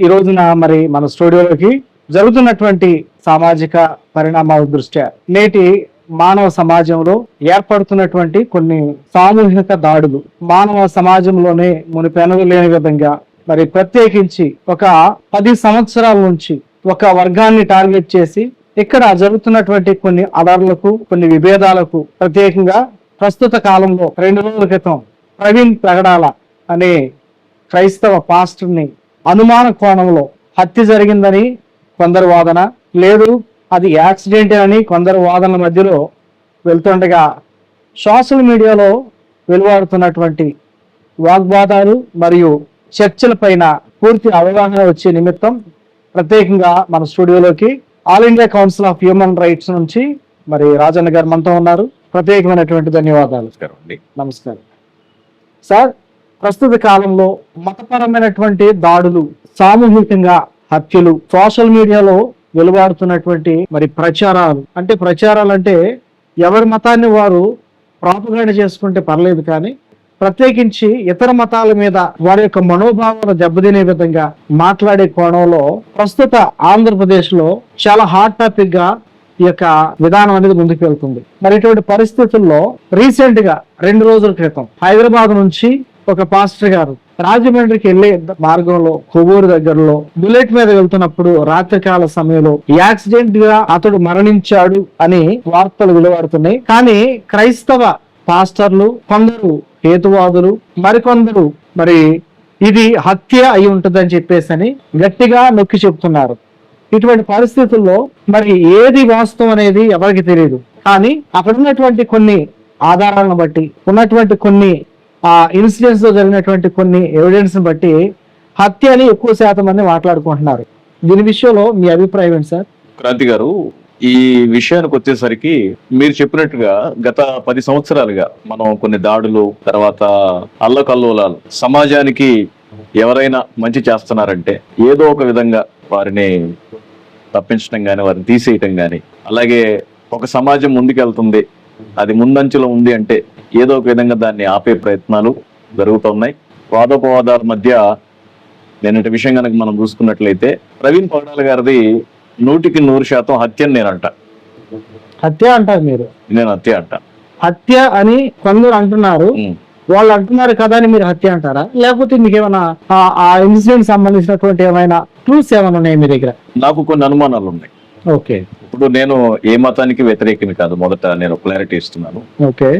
ఈ రోజున మరి మన స్టూడియోలోకి జరుగుతున్నటువంటి సామాజిక పరిణామాల దృష్ట్యా నేటి మానవ సమాజంలో ఏర్పడుతున్నటువంటి కొన్ని సామూహిక దాడులు మానవ సమాజంలోనే మునిపెనలు లేని విధంగా మరి ప్రత్యేకించి ఒక 10 సంవత్సరాల నుంచి ఒక వర్గాన్ని టార్గెట్ చేసి ఇక్కడ జరుగుతున్నటువంటి కొన్ని అలర్లకు కొన్ని విభేదాలకు ప్రత్యేకంగా ప్రస్తుత కాలంలో 2 రోజుల క్రితం ప్రవీణ్ పగడాల అనే క్రైస్తవ పాస్టర్ని అనుమాన కోణంలో హత్య జరిగిందని కొందరు వాదన, లేదు అది యాక్సిడెంట్ అని కొందరు వాదనల మధ్యలో వెళ్తుండగా సోషల్ మీడియాలో వెలువడుతున్నటువంటి వాగ్వాదాలు మరియు చర్చల పైన పూర్తి అవగాహన వచ్చే నిమిత్తం ప్రత్యేకంగా మన స్టూడియోలోకి all India council of human rights నుంచి మరి రాజన్న గారు మనతో ఉన్నారు. ప్రత్యేకమైనటువంటి ధన్యవాదాలు. నమస్కారం సార్. ప్రస్తుత కాలంలో మతపరమైనటువంటి దాడులు, సామూహికంగా హత్యలు, సోషల్ మీడియాలో వెలువడుతున్నటువంటి మరి ప్రచారాలు అంటే ఎవరి మతాన్ని వారు ప్రాపగాండ చేసుకుంటే పర్లేదు, కానీ ప్రత్యేకించి ఇతర మతాల మీద వారి యొక్క మనోభావాలు దెబ్బతినే విధంగా మాట్లాడే కోణంలో ప్రస్తుత ఆంధ్రప్రదేశ్ లో చాలా హాట్ టాపిక్ గా ఈ యొక్క విధానం అనేది ముందుకు వెళ్తుంది. మరి ఇటువంటి పరిస్థితుల్లో రీసెంట్ గా 2 రోజుల క్రితం హైదరాబాద్ నుంచి ఒక పాస్టర్ గారు రాజమండ్రికి వెళ్లే మార్గంలో కొవ్వూరు దగ్గరలో బుల్లెట్ మీద వెళ్తున్నప్పుడు రాత్రికాల సమయంలో యాక్సిడెంట్ గా అతడు మరణించాడు అని వార్తలు వెలువడుతున్నాయి. కానీ క్రైస్తవ పాస్టర్లు, కొందరు హేతువాదులు, మరికొందరు మరి ఇది హత్య అయి ఉంటుందని చెప్పేసి గట్టిగా నొక్కి చెప్తున్నారు. ఇటువంటి పరిస్థితుల్లో మరి ఏది వాస్తవం అనేది ఎవరికి తెలియదు. కానీ అక్కడ ఉన్నటువంటి కొన్ని ఆధారాలను బట్టి, ఉన్నటువంటి కొన్ని ఇన్సిడెంట్స్ లో జరిగినటువంటి కొన్ని ఎవిడెన్స్ బట్టి హత్య అని ఎక్కువ శాతం మంది మాట్లాడుకుంటున్నారు. దీని విషయంలో మీ అభిప్రాయం ఏంటి సార్? క్రాంతి గారు, ఈ విషయానికి వచ్చేసరికి మీరు చెప్పినట్టుగా గత 10 సంవత్సరాలుగా మనం కొన్ని దాడులు, తర్వాత అల్లకల్లోలాలు, సమాజానికి ఎవరైనా మంచి చేస్తున్నారంటే ఏదో ఒక విధంగా వారిని తప్పించడం కానీ, వారిని తీసేయటం కానీ, అలాగే ఒక సమాజం ముందుకెళ్తుంది, అది ముందంచులో ఉంది అంటే ఏదో ఒక విధంగా దాన్ని ఆపే ప్రయత్నాలు జరుగుతున్నాయి. వాదోపవాదాల మధ్య నేనంటే విషయం కనుక మనం చూసుకున్నట్లయితే ప్రవీణ్ పగడాల గారిది 100% హత్య అని నేనంట. హత్య అంటారు మీరు? నేను హత్య అంట. హత్య అని కొందరు అంటున్నారు, వాళ్ళు అంటున్నారు కదా అని మీరు హత్య అంటారా? లేకపోతే మీకు ఏమైనా ఆ ఇన్సిడెంట్ సంబంధించినటువంటి ఏమైనా క్లూస్ ఏమైనా ఉన్నాయి మీ దగ్గర? నాకు కొన్ని అనుమానాలు ఉన్నాయి. ఓకే. ఇప్పుడు నేను ఏ మతానికి వ్యతిరేకిని కాదు, మొదట నేను క్లారిటీ ఇస్తున్నాను. ఓకే.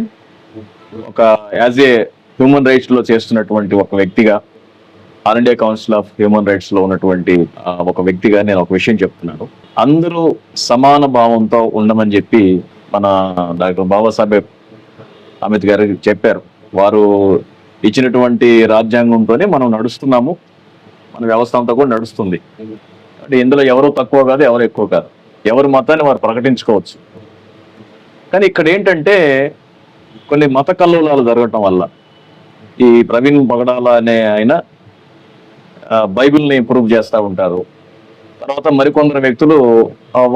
ఒక యాజ్ ఏ హ్యూమన్ రైట్స్ లో చేస్తున్నటువంటి ఒక వ్యక్తిగా, all India council of human rights లో ఉన్నటువంటి ఒక వ్యక్తిగా నేను ఒక విషయం చెప్తున్నాను. అందరూ సమాన భావంతో ఉండమని చెప్పి మన డాక్టర్ బాబాసాహెబ్ అంబేద్కర్ గారు చెప్పారు. వారు ఇచ్చినటువంటి రాజ్యాంగంతోనే మనం నడుస్తున్నాము, మన వ్యవస్థ అంతా కూడా నడుస్తుంది. అంటే ఇందులో ఎవరు తక్కువ కాదు, ఎవరు ఎక్కువ కాదు, ఎవరి మతాన్ని వారు ప్రకటించుకోవచ్చు. కానీ ఇక్కడ ఏంటంటే కొన్ని మత కల్లోలాలు జరగటం వల్ల ఈ ప్రవీణ్ పగడాల అనే ఆయన బైబిల్ని ప్రూవ్ చేస్తూ ఉంటారు. తర్వాత మరికొందరు వ్యక్తులు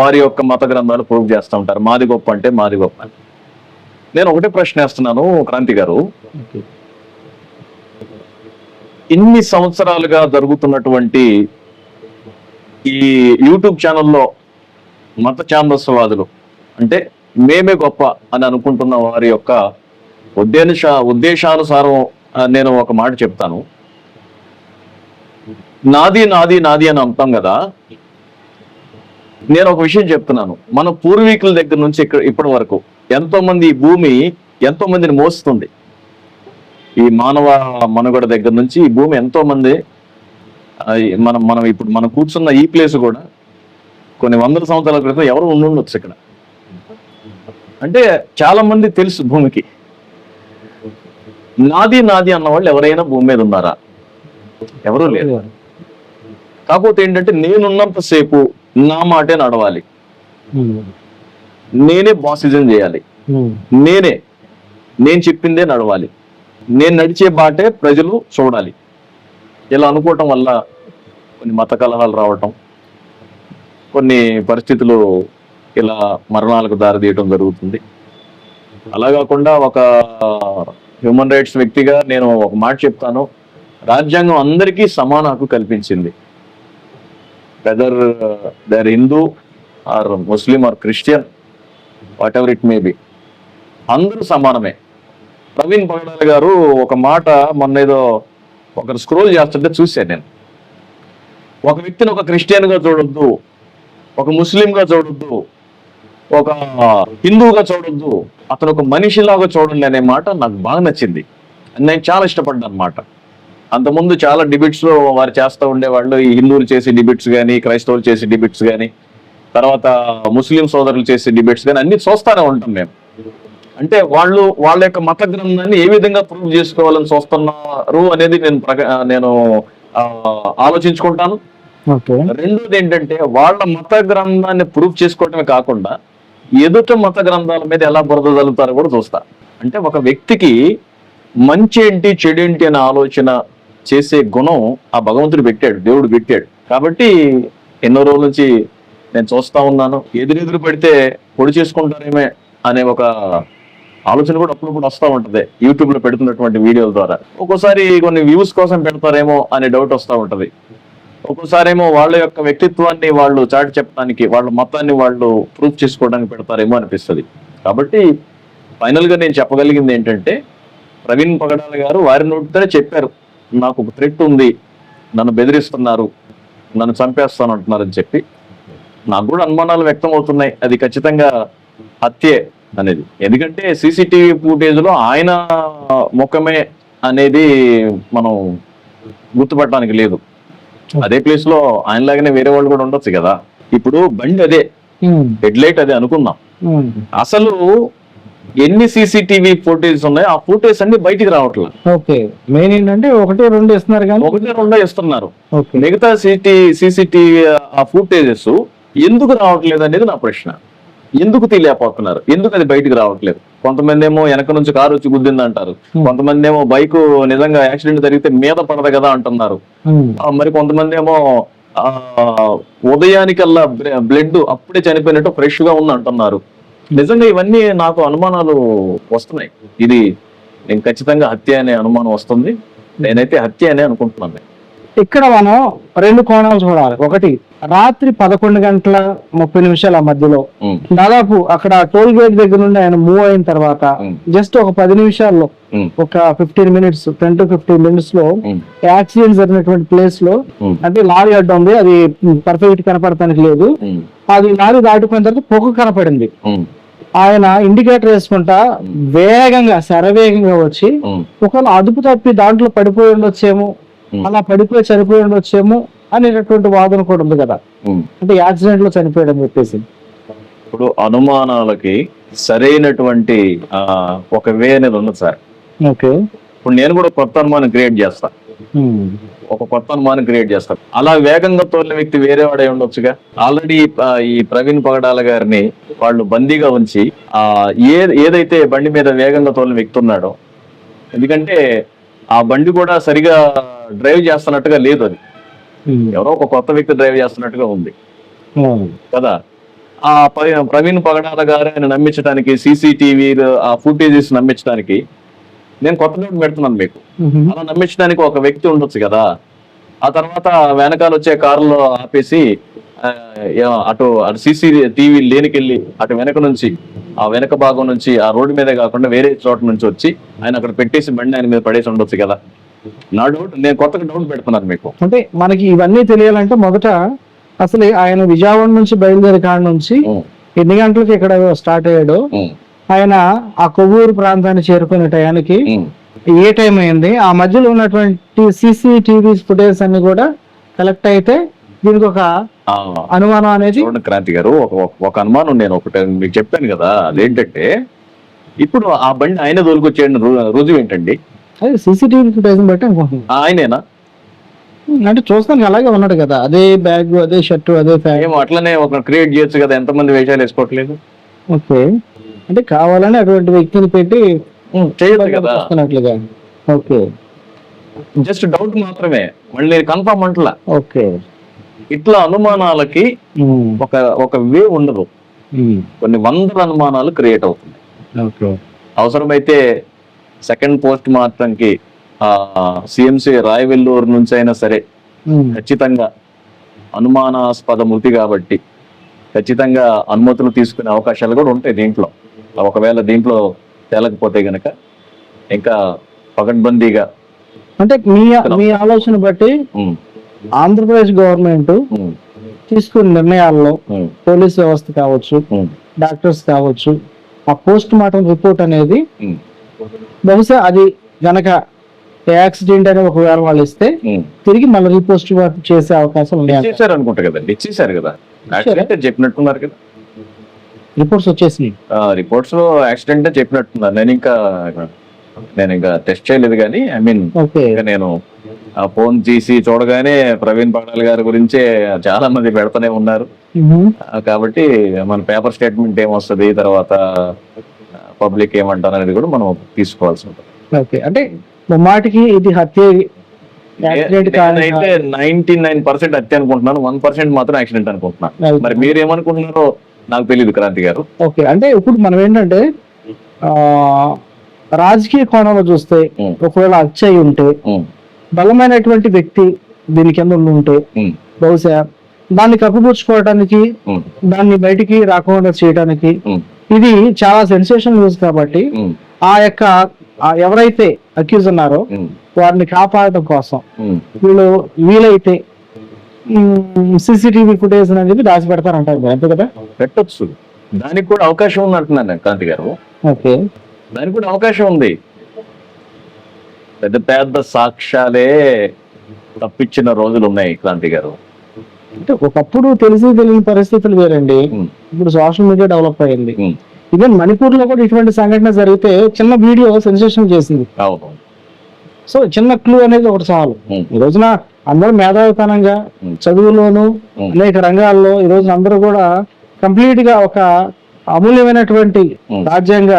వారి యొక్క మత గ్రంథాలు ప్రూవ్ చేస్తూ ఉంటారు. మాది గొప్ప అంటే మాది గొప్ప అని. నేను ఒకటే ప్రశ్న వేస్తున్నాను క్రాంతి గారు, ఇన్ని సంవత్సరాలుగా జరుగుతున్నటువంటి ఈ యూట్యూబ్ ఛానల్లో మత ఛాందస్వాదులు అంటే మేమే గొప్ప అని అనుకుంటున్న వారి యొక్క ఉద్దేశానుసారం నేను ఒక మాట చెప్తాను. నాది నాది నాది అని అంటాం కదా. నేను ఒక విషయం చెప్తున్నాను, మన పూర్వీకుల దగ్గర నుంచి ఇప్పటి వరకు ఎంతో మంది ఈ భూమి ఎంతో మందిని మోస్తుంది. ఈ మానవ మనుగడ దగ్గర నుంచి ఈ భూమి ఎంతో మంది, మనం ఇప్పుడు మనం కూర్చున్న ఈ ప్లేస్ కూడా కొన్ని వందల సంవత్సరాల క్రితం ఎవరు ఉండొచ్చు ఇక్కడ. అంటే చాలా మంది తెలుసు భూమికి. నాది నాది అన్న వాళ్ళు ఎవరైనా భూమి మీద ఉన్నారా? ఎవరూ లేరు. కాకపోతే ఏంటంటే నేనున్నంతసేపు నా మాటే నడవాలి, నేనే బాసిజం చేయాలి, నేను చెప్పిందే నడవాలి, నేను నడిచే బాటే ప్రజలు చూడాలి. ఇలా అనుకోవటం వల్ల కొన్ని మత కలహాలు రావటం, కొన్ని పరిస్థితులు ఇలా మరణాలకు దారితీయటం జరుగుతుంది. అలా కాకుండా ఒక హ్యూమన్ రైట్స్ వ్యక్తిగా నేను ఒక మాట చెప్తాను, రాజ్యాంగం అందరికీ సమాన హక్కు కల్పించింది. Whether they are Hindu or Muslim or Christian, whatever it may be, అందరూ సమానమే. ప్రవీణ్ పగడాల గారు ఒక మాట మొన్న ఏదో ఒకరు స్క్రోల్ చేస్తుంటే చూశాను నేను. ఒక వ్యక్తిని ఒక క్రిస్టియన్ గా చూడొద్దు, ఒక ముస్లింగా చూడొద్దు, ఒక హిందువుగా చూడొద్దు, అతను ఒక మనిషిలాగా చూడండి అనే మాట నాకు బాగా నచ్చింది. నేను చాలా ఇష్టపడ్డాను అనమాట. అంతకుముందు చాలా డిబేట్స్ లో వారు చేస్తూ ఉండేవాళ్ళు, ఈ హిందువులు చేసే డిబేట్స్ కానీ, క్రైస్తవులు చేసే డిబేట్స్ కానీ, తర్వాత ముస్లిం సోదరులు చేసే డిబేట్స్ కానీ అన్ని చూస్తూనే ఉంటాం మేము. అంటే వాళ్ళు వాళ్ళ యొక్క మత గ్రంథాన్ని ఏ విధంగా ప్రూవ్ చేసుకోవాలని చూస్తున్నారు అనేది నేను ఆలోచించుకుంటాను. రెండోది ఏంటంటే వాళ్ళ మత గ్రంథాన్ని ప్రూవ్ చేసుకోవటమే కాకుండా ఎదుట మత గ్రంథాల మీద ఎలా బురద జల్లుతారో కూడా చూస్తా. అంటే ఒక వ్యక్తికి మంచి ఏంటి చెడు ఏంటి అనే ఆలోచన చేసే గుణం ఆ భగవంతుడు పెట్టాడు, దేవుడు పెట్టాడు. కాబట్టి ఎన్నో రోజుల నుంచి నేను చూస్తా ఉన్నాను. ఎదురెదురు పడితే పొడి చేసుకుంటారేమే అనే ఒక ఆలోచన కూడా అప్పుడప్పుడు వస్తూ ఉంటది యూట్యూబ్ లో పెడుతున్నటువంటి వీడియోల ద్వారా. ఒక్కోసారి కొన్ని వ్యూస్ కోసం పెడతారేమో అనే డౌట్ వస్తూ ఉంటది. ఒక్కోసారి ఏమో వాళ్ళ యొక్క వ్యక్తిత్వాన్ని వాళ్ళు చాటి చెప్పడానికి, వాళ్ళ మతాన్ని వాళ్ళు ప్రూఫ్ చేసుకోవడానికి పెడతారేమో అనిపిస్తుంది. కాబట్టి ఫైనల్ గా నేను చెప్పగలిగింది ఏంటంటే, ప్రవీణ్ పగడాల గారు వారి నోటితోనే చెప్పారు, నాకు ఒక థ్రెట్ ఉంది, నన్ను బెదిరిస్తున్నారు, నన్ను చంపేస్తాను అంటున్నారని చెప్పి. నాకు కూడా అనుమానాలు వ్యక్తం అవుతున్నాయి, అది ఖచ్చితంగా హత్యే అనేది. ఎందుకంటే సీసీటీవీ ఫుటేజ్ లో ఆయన ముఖమే అనేది మనం గుర్తుపట్టడానికి లేదు. అదే ప్లేస్ లో ఆయన లాగానే వేరే వాళ్ళు కూడా ఉండొచ్చు కదా. ఇప్పుడు బండి అదే, హెడ్ లైట్ అదే అనుకుందాం. అసలు ఎన్ని సీసీటీవీ ఫుటేజ్ ఉన్నాయో ఆ ఫుటేజ్ అన్ని బయటికి రావట్లేదు. ఓకే, మెయిన్ ఏంటంటే 1-2 ఇస్తున్నారు కానీ 1-2 ఇస్తున్నారు. మిగతా సీసీటీవీ ఆ ఫుటేజెస్ ఎందుకు రావట్లేదు అనేది నా ప్రశ్న. ఎందుకు తీయలేకపోతున్నారు, ఎందుకు అది బయటికి రావట్లేదు? కొంతమంది ఏమో వెనక నుంచి కారు వచ్చి గుద్దింది అంటారు, కొంతమంది ఏమో బైక్ నిజంగా యాక్సిడెంట్ జరిగితే మీద పడదు కదా అంటున్నారు, మరి కొంతమంది ఏమో ఉదయానికల్లా బ్లడ్ అప్పుడే చనిపోయినట్టు ఫ్రెష్ గా ఉంది అంటున్నారు. నిజంగా ఇవన్నీ నాకు అనుమానాలు వస్తున్నాయి. ఇది నేను ఖచ్చితంగా హత్య అనే అనుమానం వస్తుంది. నేనైతే హత్య అనే అనుకుంటున్నాను. ఇక్కడ మనం 2 కోణాలు చూడాలి. ఒకటి, రాత్రి 11:30 మధ్యలో దాదాపు అక్కడ టోల్ గేట్ దగ్గర నుండి ఆయన మూవ్ అయిన తర్వాత జస్ట్ ఒక 10 నిమిషాల్లో, ఒక 10 to 15 minutes లో యాక్సిడెంట్ జరిగినటువంటి ప్లేస్ లో, అంటే లారీ అడ్డం ఉంది, అది పర్ఫెక్ట్ కనపడటానికి లేదు, అది లారీ దాటిపోయిన తర్వాత పొగ కనపడింది. ఆయన ఇండికేటర్ వేసుకుంటా వేగంగా శరవేగంగా వచ్చి ఒకవేళ అదుపు తప్పి దాంట్లో పడిపోయి ఉండొచ్చేమో, అలా పడిపోయి చనిపోయి ఉండొచ్చేమో అనేటటువంటి వాదన కూడా ఉంది కదా. అంటే యాక్సిడెంట్ లో చనిపోయాడు అని చెప్పేసి. ఇప్పుడు అనుమానాలకి సరైనటువంటి ఒక వే అనేది ఉంది సార్. ఓకే, ఇప్పుడు నేను కూడా కొత్త అనుమానం క్రియేట్ చేస్తా, ఒక కొత్త అనుమానం క్రియేట్ చేస్తా. అలా వేగంగా తోలిన వ్యక్తి వేరే వాడే ఉండొచ్చుగా. ఆల్రెడీ ఈ ప్రవీణ్ పగడాల గారిని వాళ్ళు బందీగా ఉంచి ఏదైతే బండి మీద వేగంగా తోలిన వ్యక్తి ఉన్నాడో, ఎందుకంటే ఆ బండి కూడా సరిగా డ్రైవ్ చేస్తున్నట్టుగా లేదు, అది ఎవరో ఒక కొత్త వ్యక్తి డ్రైవ్ చేస్తున్నట్టుగా ఉంది కదా. ఆ ప్రవీణ్ పగడాల గారు ఆయన నమ్మించడానికి, సీసీటీవీ ఆ ఫుటేజెస్ నమ్మించడానికి నేను కొత్త డౌట్ పెడుతున్నాను మీకు. అలా నమ్మించడానికి ఒక వ్యక్తి ఉండొచ్చు కదా. ఆ తర్వాత వెనకాల వచ్చే కారులో ఆపేసి అటు సీసీటీవీ లేనికెళ్ళి అటు వెనక నుంచి, ఆ వెనక భాగం నుంచి, ఆ రోడ్డు మీదే కాకుండా వేరే చోట నుంచి వచ్చి ఆయన అక్కడ పెట్టేసి బండి ఆయన మీద పడేసి ఉండొచ్చు కదా. నా డౌట్, నేను కొత్తగా డౌట్ పెడుతున్నాను మీకు. అంటే మనకి ఇవన్నీ తెలియాలంటే మొదట అసలు ఆయన విజయవాడ నుంచి బయలుదేరి కాడ నుంచి ఎన్ని గంటలకు ఇక్కడ స్టార్ట్ అయ్యాడు, ఆయన ఆ కొవ్వూరు ప్రాంతాన్ని చేరుకునే టయానికి ఏ టైం అయింది, ఆ మధ్యలో ఉన్నటువంటి సీసీటీవీ ఫుటేజ్ అన్ని కూడా కలెక్ట్ అయితే దీనికి ఒక అనుమానం అనేది. క్రాంతి గారు, ఒక అనుమానం నేను ఒకటి మీకు చెప్పాను కదా, అదేంటంటే ఇప్పుడు ఆ బండి ఆయన తోలుకొచ్చేయండి రుజువు ఏంటండి? అదే సీసీటీవీ ఫుటేజ్ బట్టి అనుకుంటున్నాను. ఆయనేనా? అంటే చూస్తానికి అలాగే ఉన్నాడు కదా, అదే బ్యాగ్, అదే షర్టు, అదే ఏమో అట్లనే ఒక క్రియేట్ చేయొచ్చు కదా, ఎంతమంది వేషాలు వేసుకోవట్లేదు. ఓకే, అంటే కావాలని అటువంటి వ్యక్తిని పెట్టి చేయొచ్చు కదా. ఓకే, జస్ట్ డౌట్ మాత్రమే, మళ్ళీ కన్ఫర్మ్ అంటలా. ఓకే, ఇట్లా అనుమానాలకి ఒక వే ఉండదు, కొన్ని వందల అనుమానాలు క్రియేట్ అవుతుంది. అవసరమైతే సెకండ్ పోస్ట్ మార్టం కి సిఎంసి రాయవెల్లూరు నుంచి అయినా సరే ఖచ్చితంగా అనుమానాస్పద మృతి కాబట్టి ఖచ్చితంగా అనుమతులు తీసుకునే అవకాశాలు కూడా ఉంటాయి దీంట్లో. ఒకవేళ దీంట్లో తేలకపోతే గనక ఇంకా పకడ్బందీగా. అంటే మీ ఆలోచన బట్టి ఆంధ్రప్రదేశ్ గవర్నమెంట్ తీసుకున్న నిర్ణయాల్లో పోలీస్ వ్యవస్థ కావచ్చు, డాక్టర్స్ కావచ్చు, ఆ పోస్ట్ మార్టం రిపోర్ట్ అనేది బహుశా అది గనక యాక్సిడెంట్ అని ఒకవేళ వాళ్ళు ఇస్తే తిరిగి మళ్ళీ రీపోస్ట్ చేసే అవకాశం ఉన్నాయి. ఇచ్చేసారు అనుకుంటా కదండి, ఇచ్చేసారు కదా, యాక్సిడెంట్ చెప్పినట్టున్నారు కదా, రిపోర్ట్స్ వచ్చేసినాయి. రిపోర్ట్స్ లో యాక్సిడెంట్ చెప్పినట్టున్నారు. నేను ఇంకా టెస్ట్ చేయలేదు కానీ ఐ మీన్ నేను ఆ ఫోన్ తీసి చూడగానే ప్రవీణ్ పగడాల్ గారి గురించే చాలా మంది పెడతానే ఉన్నారు. కాబట్టి మన పేపర్ స్టేట్మెంట్ ఏమొస్తుంది, తర్వాత పబ్లిక్ ఏమంటారు అనేది కూడా మనం తీసుకోవాల్సి ఉంటుంది. ఓకే, అంటే మాటికి ఇది హత్య అయితే 99% హత్య అనుకుంటున్నాను, 1% మాత్రం యాక్సిడెంట్ అనుకుంటున్నాను. మరి మీరేమనుకుంటున్నారో నాకు తెలియదు క్రాంతి గారు. ఓకే, అంటే ఇప్పుడు మనం ఏంటంటే రాజకీయ కోణంలో చూస్తే ఒకవేళ హత్య అయి ఉంటే బలమైనటువంటి వ్యక్తి దీని కింద ఉంటే బహుశా దాన్ని కప్పుపుచ్చుకోవడానికి, దాన్ని బయటికి రాకుండా చేయడానికి ఇది చాలా సెన్సేషన్ న్యూస్ కాబట్టి ఆ యొక్క ఎవరైతే అక్యూజ్ ఉన్నారో వారిని కాపాడటం కోసం వీలైతే CCTV ఫుటేజ్ అనేది దాచి పెడతారంటారు అంతే కదా? పెట్టొచ్చు, దానికి కూడా అవకాశం ఉంది అంటున్నాను క్రాంతి గారు. ఓకే, దానికి కూడా అవకాశం ఉంది. పెద్ద పెద్ద సాక్ష్యాలే తప్పించిన రోజులు ఉన్నాయి క్రాంతి గారు. అంటే ఒకప్పుడు తెలియని పరిస్థితులు వేరండి, ఇప్పుడు సోషల్ మీడియా డెవలప్ అయింది. ఈవెన్ మణిపూర్ లో కూడా ఇటువంటి సంఘటన జరిగితే చిన్న వీడియో సెన్సేషన్ చేసింది. సో చిన్న క్లూ అనేది ఒకటి చాలు. ఈ రోజున అందరూ మేధావితనంగా చదువులోను అనేక రంగాల్లో ఈ రోజున అందరూ కూడా కంప్లీట్ గా ఒక అమూల్యమైనటువంటి రాజ్యాంగ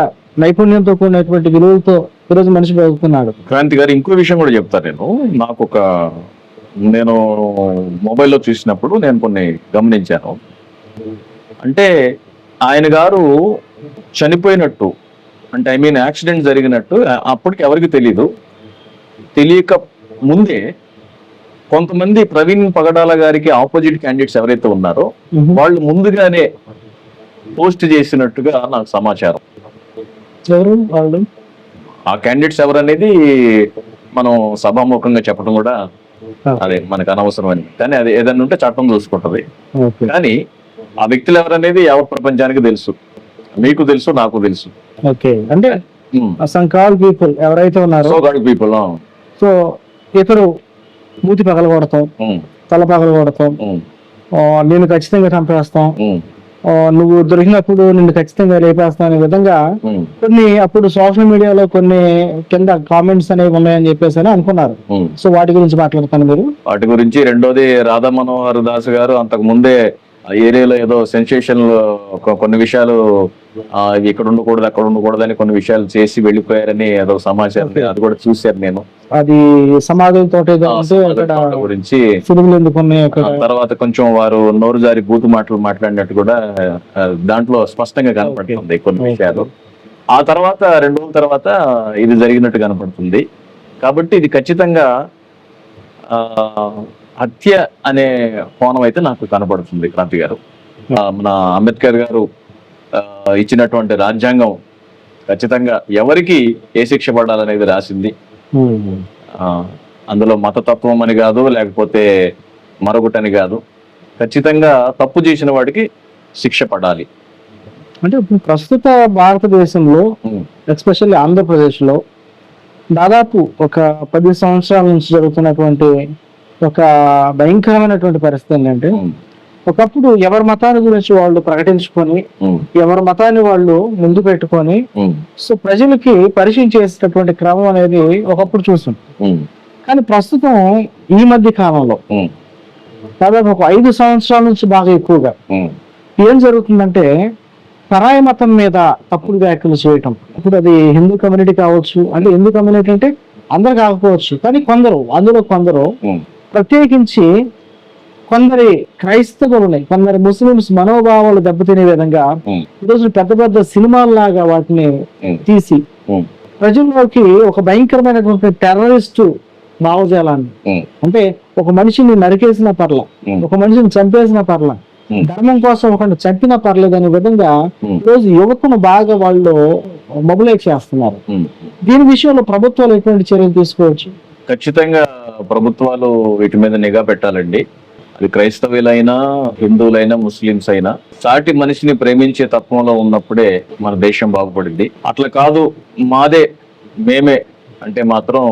నైపుణ్యంతో కూడినటువంటి విలువలతో ఈరోజు మనిషి బతుకుతున్నాడు. క్రాంతి గారు ఇంకో విషయం కూడా చెప్తాను. నేను మొబైల్లో చూసినప్పుడు నేను కొన్ని గమనించాను. అంటే ఆయన గారు చనిపోయినట్టు, అంటే ఐ మీన్ యాక్సిడెంట్ జరిగినట్టు అప్పటికి ఎవరికి తెలియక ముందే కొంతమంది ప్రవీణ్ పగడాల గారికి ఆపోజిట్ క్యాండిడేట్స్ ఎవరైతే ఉన్నారో వాళ్ళు ముందుగానే పోస్ట్ చేసినట్టుగా నాకు సమాచారం. ఆ క్యాండిడేట్స్ ఎవరనేది మనం సభాముఖంగా చెప్పడం కూడా అదే మనకు అనవసరం అని, కానీ అది ఏదైనా ఉంటే చట్టం చూసుకుంటది. కానీ ఆ వ్యక్తులు ఎవరనేది యావత్ ప్రపంచానికి తెలుసు, మీకు తెలుసు, నాకు తెలుసు. ఓకే, అంటే పీపుల్ ఎవరైతే ఉన్నారో పీపుల్, సో ఇతరు మూతి పగలగొడతాం, తల పగలగొడతాం, నేను ఖచ్చితంగా చంపేస్తాం, నువ్వు దొరికినప్పుడు నిన్ను ఖచ్చితంగా లేపేస్తాం అనే విధంగా కొన్ని అప్పుడు సోషల్ మీడియాలో కొన్ని కింద కామెంట్స్ అనేవి ఉన్నాయని చెప్పేసి అని అనుకున్నారు. సో వాటి గురించి మాట్లాడతాను మీరు. వాటి గురించి రెండోది రాధా మనోహర్ దాస్ గారు అంతకు ముందే ఏరియాలో ఏదో సెన్సేషన్ కొన్ని విషయాలు ఇక్కడ ఉండకూడదు అక్కడ ఉండకూడదు అని కొన్ని విషయాలు చేసి వెళ్ళిపోయారని ఏదో సమాచారం, అది కూడా చూశారు నేను. అది సమాధులతో గురించి అక్కడ తర్వాత కొంచెం వారు నోరు జారి బూతు మాటలు మాట్లాడినట్టు కూడా దాంట్లో స్పష్టంగా కనపడుతుంది కొన్ని విషయాలు. ఆ తర్వాత 2 రోజుల తర్వాత ఇది జరిగినట్టు కనపడుతుంది. కాబట్టి ఇది ఖచ్చితంగా హత్య అనే కోణం అయితే నాకు కనపడుతుంది క్రాంతి గారు. మన అంబేద్కర్ గారు ఇచ్చినటువంటి రాజ్యాంగం ఖచ్చితంగా ఎవరికి ఏ శిక్ష పడాలనేది రాసింది. అందులో మతతత్వం అని కాదు, లేకపోతే మరొకటని కాదు, ఖచ్చితంగా తప్పు చేసిన వాడికి శిక్ష పడాలి. అంటే ప్రస్తుత భారతదేశంలో ఎస్పెషల్లీ ఆంధ్రప్రదేశ్ లో దాదాపు ఒక 10 సంవత్సరాల నుంచి జరుగుతున్నటువంటి ఒక భయంకరమైనటువంటి పరిస్థితి ఏంటంటే, ఒకప్పుడు ఎవరి మతాన్ని గురించి వాళ్ళు ప్రకటించుకొని ఎవరి మతాన్ని వాళ్ళు ముందు పెట్టుకొని సో ప్రజలకి పరిచయం చేసేటటువంటి క్రమం అనేది ఒకప్పుడు చూసాం. కానీ ప్రస్తుతం ఈ మధ్య కాలంలో దాదాపు ఒక 5 సంవత్సరాల నుంచి బాగా ఎక్కువగా ఏం జరుగుతుందంటే, పరాయి మతం మీద తప్పుడు వ్యాఖ్యలు చేయటం. ఇప్పుడు అది హిందూ కమ్యూనిటీ కావచ్చు, అంటే హిందూ కమ్యూనిటీ అంటే అందరు కాకపోవచ్చు, కానీ అందులో కొందరు ప్రత్యేకించి కొందరి క్రైస్తవులని, కొందరి ముస్లింస్ మనోభావాలు దెబ్బతినే విధంగా ఈరోజు పెద్ద పెద్ద సినిమాల్లాగా వాటిని తీసి ప్రజల్లోకి ఒక భయంకరమైనటువంటి టెర్రరిస్టు భావజాలాన్ని. ఉమ్, అంటే ఒక మనిషిని నరికేసిన పర్ల, ఉమ్, ఒక మనిషిని చంపేసిన పర్ల, ఉమ్, ధర్మం కోసం ఒకరిని చంపిన పర్లేదు అనే విధంగా ఉమ్, ఈరోజు యువతను బాగా వాళ్ళు మొబిలైజ్ చేస్తున్నారు. ఉమ్. దీని విషయంలో ప్రభుత్వాలు ఎటువంటి చర్యలు తీసుకోవచ్చు? ఖచ్చితంగా ప్రభుత్వాలు వీటి మీద నిఘా పెట్టాలండి. అది క్రైస్తవులైనా, హిందువులైనా, ముస్లిమ్స్ అయినా సాటి మనిషిని ప్రేమించే తత్వంలో ఉన్నప్పుడే మన దేశం బాగుపడింది. అట్లా కాదు మాదే మేమే అంటే మాత్రం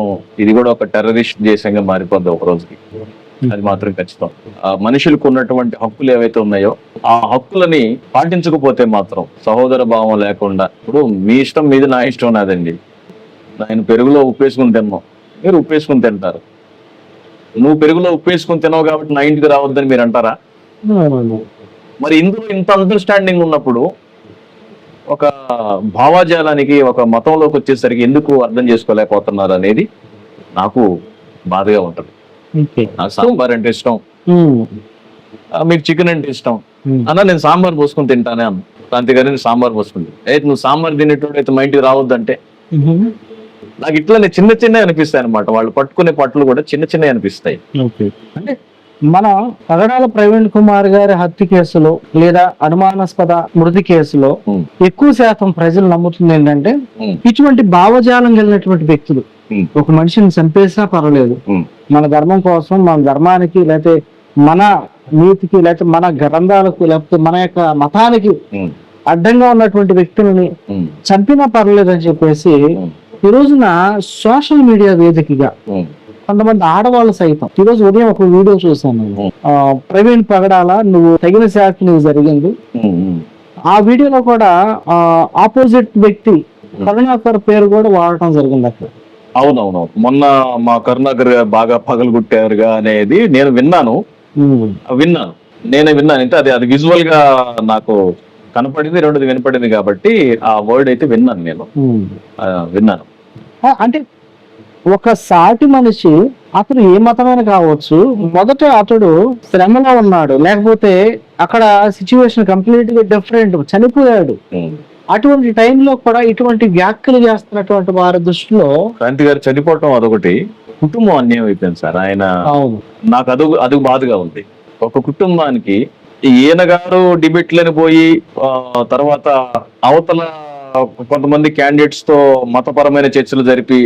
ఇది కూడా ఒక టెర్రరిస్ట్ దేశంగా మారిపోద్ది ఒక రోజుకి. అది మాత్రం ఖచ్చితం. ఆ మనుషులకు ఉన్నటువంటి హక్కులు ఏవైతే ఉన్నాయో ఆ హక్కులని పాటించకపోతే మాత్రం సహోదర భావం లేకుండా, ఇప్పుడు మీ ఇష్టం మీది, నా ఇష్టం నాదండి. నేను పెరుగులో ఉప్పేసుకుని తిన్నాం, మీరు ఉప్పేసుకుని తింటారు. నువ్వు పెరుగులో ఉప్పేసుకుని తినవు కాబట్టి నా ఇంటికి రావద్దని మీరు అంటారా? మరి ఇందులో ఇంత అండర్స్టాండింగ్ ఉన్నప్పుడు ఒక భావజాలానికి, ఒక మతంలోకి వచ్చేసరికి ఎందుకు అర్థం చేసుకోలేకపోతున్నారు అనేది నాకు బాధగా ఉంటుంది. నాకు సాంబార్ అంటే ఇష్టం, మీకు చికెన్ అంటే ఇష్టం అన్న, నేను సాంబార్ పోసుకుని తింటానే అన్న. క్రాంతి గారి సాంబార్ పోసుకుంది, అయితే నువ్వు సాంబార్ తినేటోడు అయితే మా ఇంటికి రావద్దంటే నాకు ఇట్లానే చిన్న చిన్న అనిపిస్తాయి అనమాట. వాళ్ళు పట్టుకునే పట్లు కూడా చిన్న చిన్న అనిపిస్తాయి. అంటే మన పగడాల ప్రవీణ్ కుమార్ గారి హత్య కేసులో లేదా అనుమానాస్పద మృతి కేసులో ఎక్కువ శాతం ప్రజలు నమ్ముతుంది ఏంటంటే, ఇటువంటి భావజాలం కలిగినటువంటి వ్యక్తులు ఒక మనిషిని చంపేసినా పర్వాలేదు, మన ధర్మం కోసం, మన ధర్మానికి, లేకపోతే మన నీతికి, లేకపోతే మన గ్రంథాలకు, లేకపోతే మన యొక్క మతానికి అడ్డంగా ఉన్నటువంటి వ్యక్తులని చంపినా పర్వాలేదు అని చెప్పేసి ఈ రోజున సోషల్ మీడియా వేదికగా కొంతమంది ఆడవాళ్ళు సైతం, ఈ రోజు ఉదయం ఒక వీడియో చూసాను, ప్రవీణ్ పగడాల నువ్వు తగిన శాఖ నీకు జరిగింది, ఆ వీడియోలో కూడా ఆపోజిట్ వ్యక్తి కరుణాకర్ పేరు కూడా వాడటం జరిగింది అక్కడ. అవునవును, మొన్న మా కరుణాకర్ బాగా పగలగొట్టారుగా అనేది నేను విన్నాను. నేనే విన్నాను. అంటే అది విజువల్ గా నాకు కనపడింది, రెండోది వినపడింది కాబట్టి ఆ వర్డ్ అయితే విన్నాను, నేను విన్నాను. అంటే ఒక సాటి మనిషి, అతను ఏ మతమైన కావచ్చు, మొదట అతడు శ్రమలో ఉన్నాడు, లేకపోతే అక్కడ సిచ్యువేషన్ కంప్లీట్ గా డిఫరెంట్, చనిపోయాడు. అటువంటి టైంలో కూడా ఇటువంటి వ్యాఖ్యలు చేస్తున్నటువంటి వారి దృష్టిలో క్రాంతి గారు చనిపోవటం అదొకటి, కుటుంబం అన్యాయం అయిపోయింది సార్. ఆయన నాకు అది బాధగా ఉంది. ఒక కుటుంబానికి ఈయన గారు డిబేట్లని పోయి తర్వాత అవతల కొంతమంది క్యాండిడేట్స్ తో మతపరమైన చర్చలు జరిపి